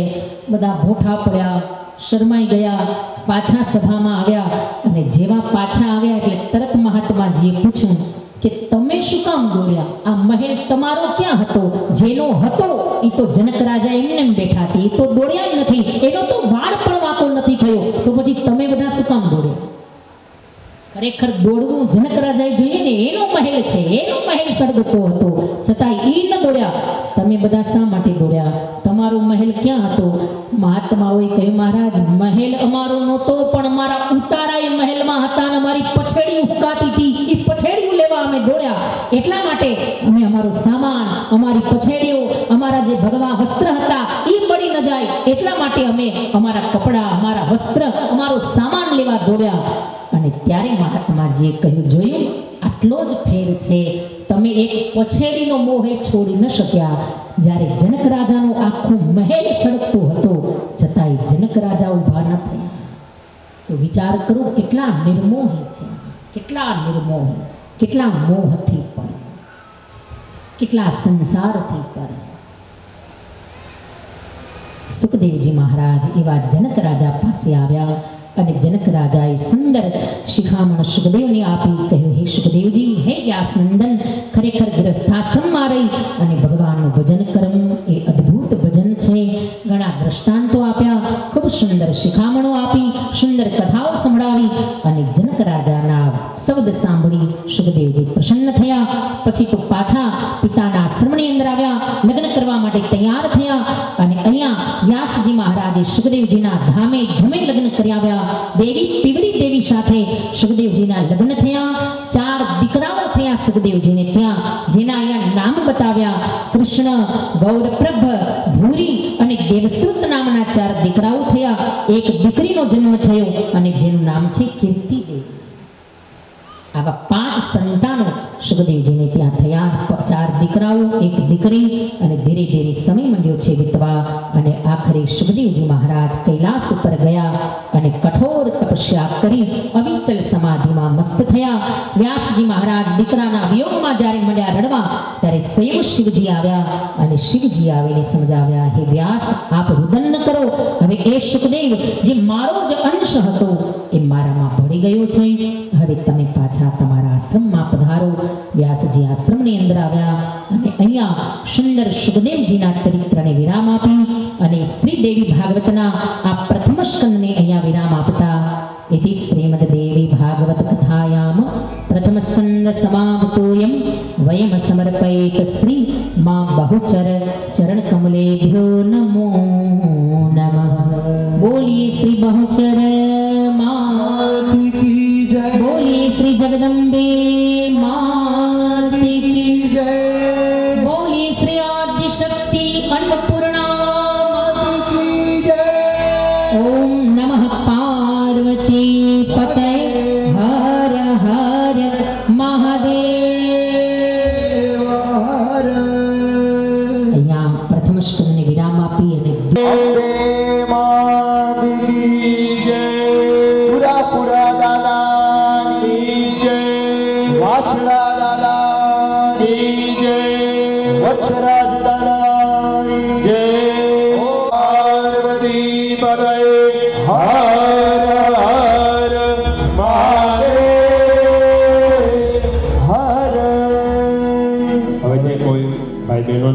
બધા ભૂઠા પડ્યા, શરમાઈ ગયા, પાછા સભામાં આવ્યા. અને જેવા પાછા આવ્યા એટલે તરત મહાત્માજીએ પૂછ્યું કે તમે શું કામ દોડ્યા? આ મહેલ તમારો ક્યાં હતો? જેનો હતો એ તો જનક રાજા એમને બેઠા છે, એ તો દોડ્યા જ નથી, એનો તો વાળ પણ વાંકો નથી થયો, તો પછી તમે બધા શું કામ દોડ્યા? ખરેખર દોડવું જનક રાજાએ જોઈએ ને, એનો મહેલ છે, એનો મહેલ સળગતો હતો, છતાં એ ન દોડ્યા. તમે બધા શા માટે દોડ્યા? તમારો મહેલ મહેલ ક્યાં હતો? મહાત્માઓએ કહ્યું મહારાજ મહેલ અમારો નહોતો, પણ અમારા ઉતારા એ મહેલમાં હતા અને અમારી પછેડી ઉકાતી હતી. એ પછેડીઓ લેવા અમે દોડ્યા. એટલા માટે અમે અમારો સામાન, અમારી પછેડીઓ, અમારા જે ભગવા વસ્ત્ર હતા એ પડી ન જાય એટલા માટે અમે અમારા કપડાં, અમારા વસ્ત્ર, અમારો સામાન લેવા દોડ્યા. અને ત્યારે મહાત્માજીએ કહ્યું જોયું આટલો જ ફેર છે. તમે એક પછેડીનો મોહે છોડી ન શક્યા. જ્યારે જનક રાજાનો આખો મહેલ સળગતો હતો છતાંય જનક રાજા ઊભા ન થયા. તો વિચાર કરો કેટલા નિર્મોહી છે, કેટલા નિર્મોહ, કેટલા મોહથી પર, કેટલા સંસારથી પર. સુખદેવજી મહારાજ એવા જનક રાજા પાસે આવ્યા અને જનક રાજાએ સુંદર શિખામણ સુખદેવને આપી. કહ્યું હે સુખદેવજી, હે વ્યાસનંદન, ખરેખર ગ્રસ્થાશ્રમમાં રહી અને ભગવાનનું ભજન કરવું એ અદ્ભુત ભજન છે. ઘણા દ્રષ્ટાંતો આપ્યા, ખૂબ સુંદર શિખામણો આપી, સુંદર કથાઓ સંભળાવી અને જનક રાજાના શબ્દ સાંભળી સુખદેવજી પ્રસન્ન થયા. પછી તો પાછા પિતાના આશ્રમની અંદર આવ્યા, લગ્ન કરવા માટે તૈયાર થયા. અને અહીંયા વ્યાસજી મહારાજે સુખદેવજીના ધામે ધૂમે લગ્ન કર્યા. દેવી પીવડી દેવી સાથે સુખદેવજીના લગ્ન થયા. 4 દીકરાઓ થયા સુખદેવજીને ત્યાં, જેના અહીંયા નામ બતાવ્યા. કૃષ્ણ, ગૌરપ્રભ, ભૂરી અને દેવશ્રુત નામના 4 દીકરાઓ થયા. એક દીકરીનો જન્મ થયો અને જેનું નામ છે કીર્તિ દેવી. આવા 5 સંતાનો સુખદેવજીને ત્યાં થયા. 4 દીકરાઓ, એક દીકરી. અને ધીરે ધીરે સમય મંડ્યો છે વીતવા અને આખરે સુખદેવજી મહારાજ કૈલાસ ઉપર ગયા અને કઠોર તપસ્યા કરી અવિચલ સમાધિમાં મસ્ત થયા. વ્યાસજી મહારાજ દીકરાના વિયોગમાં જ્યારે મળ્યા રડવા, ત્યારે સ્વયં શિવજી આવ્યા અને શિવજી આવીને સમજાવ્યા, હે વ્યાસ, આપ રુદન ન કરો. હવે એ સુખદેવ જે મારો જ અંશ હતો એ મારામાં ભળી ગયો છે. હવે તમે પાછા તમારા આશ્રમમાં પધારો. વ્યાસજી આશ્રમની અંદર આવ્યા અને અહીંયા સુંદર સુખદેવજીના ચરિત્રને વિરામ આપી અને શ્રી દેવી ભાગવતના આ પ્રથમ સ્કંદને અહીંયા વિરામ આપતા इति श्रीमद्देवी भागवत कथायाम प्रथम स्कंद समाप्तोयम वयम समर्पयेत श्री मां बहुचर चरण कमलेभ्यो नमो नमः. बोलिए श्री बहुचर मात की जय. बोलिए श्री जगदम्बे मात की जय. बोलिए श्री आदिशक्ति अन्नपूर्णा मात की जय. ओम नमः पार्वती पते. हर हर महादेव हर. અહીંયા પ્રથમ સ્કંદને વિરામ આપી અને અંબે માત કી જય. પુરા દાદાની જય. વાછડા દાદાની જય. વછરા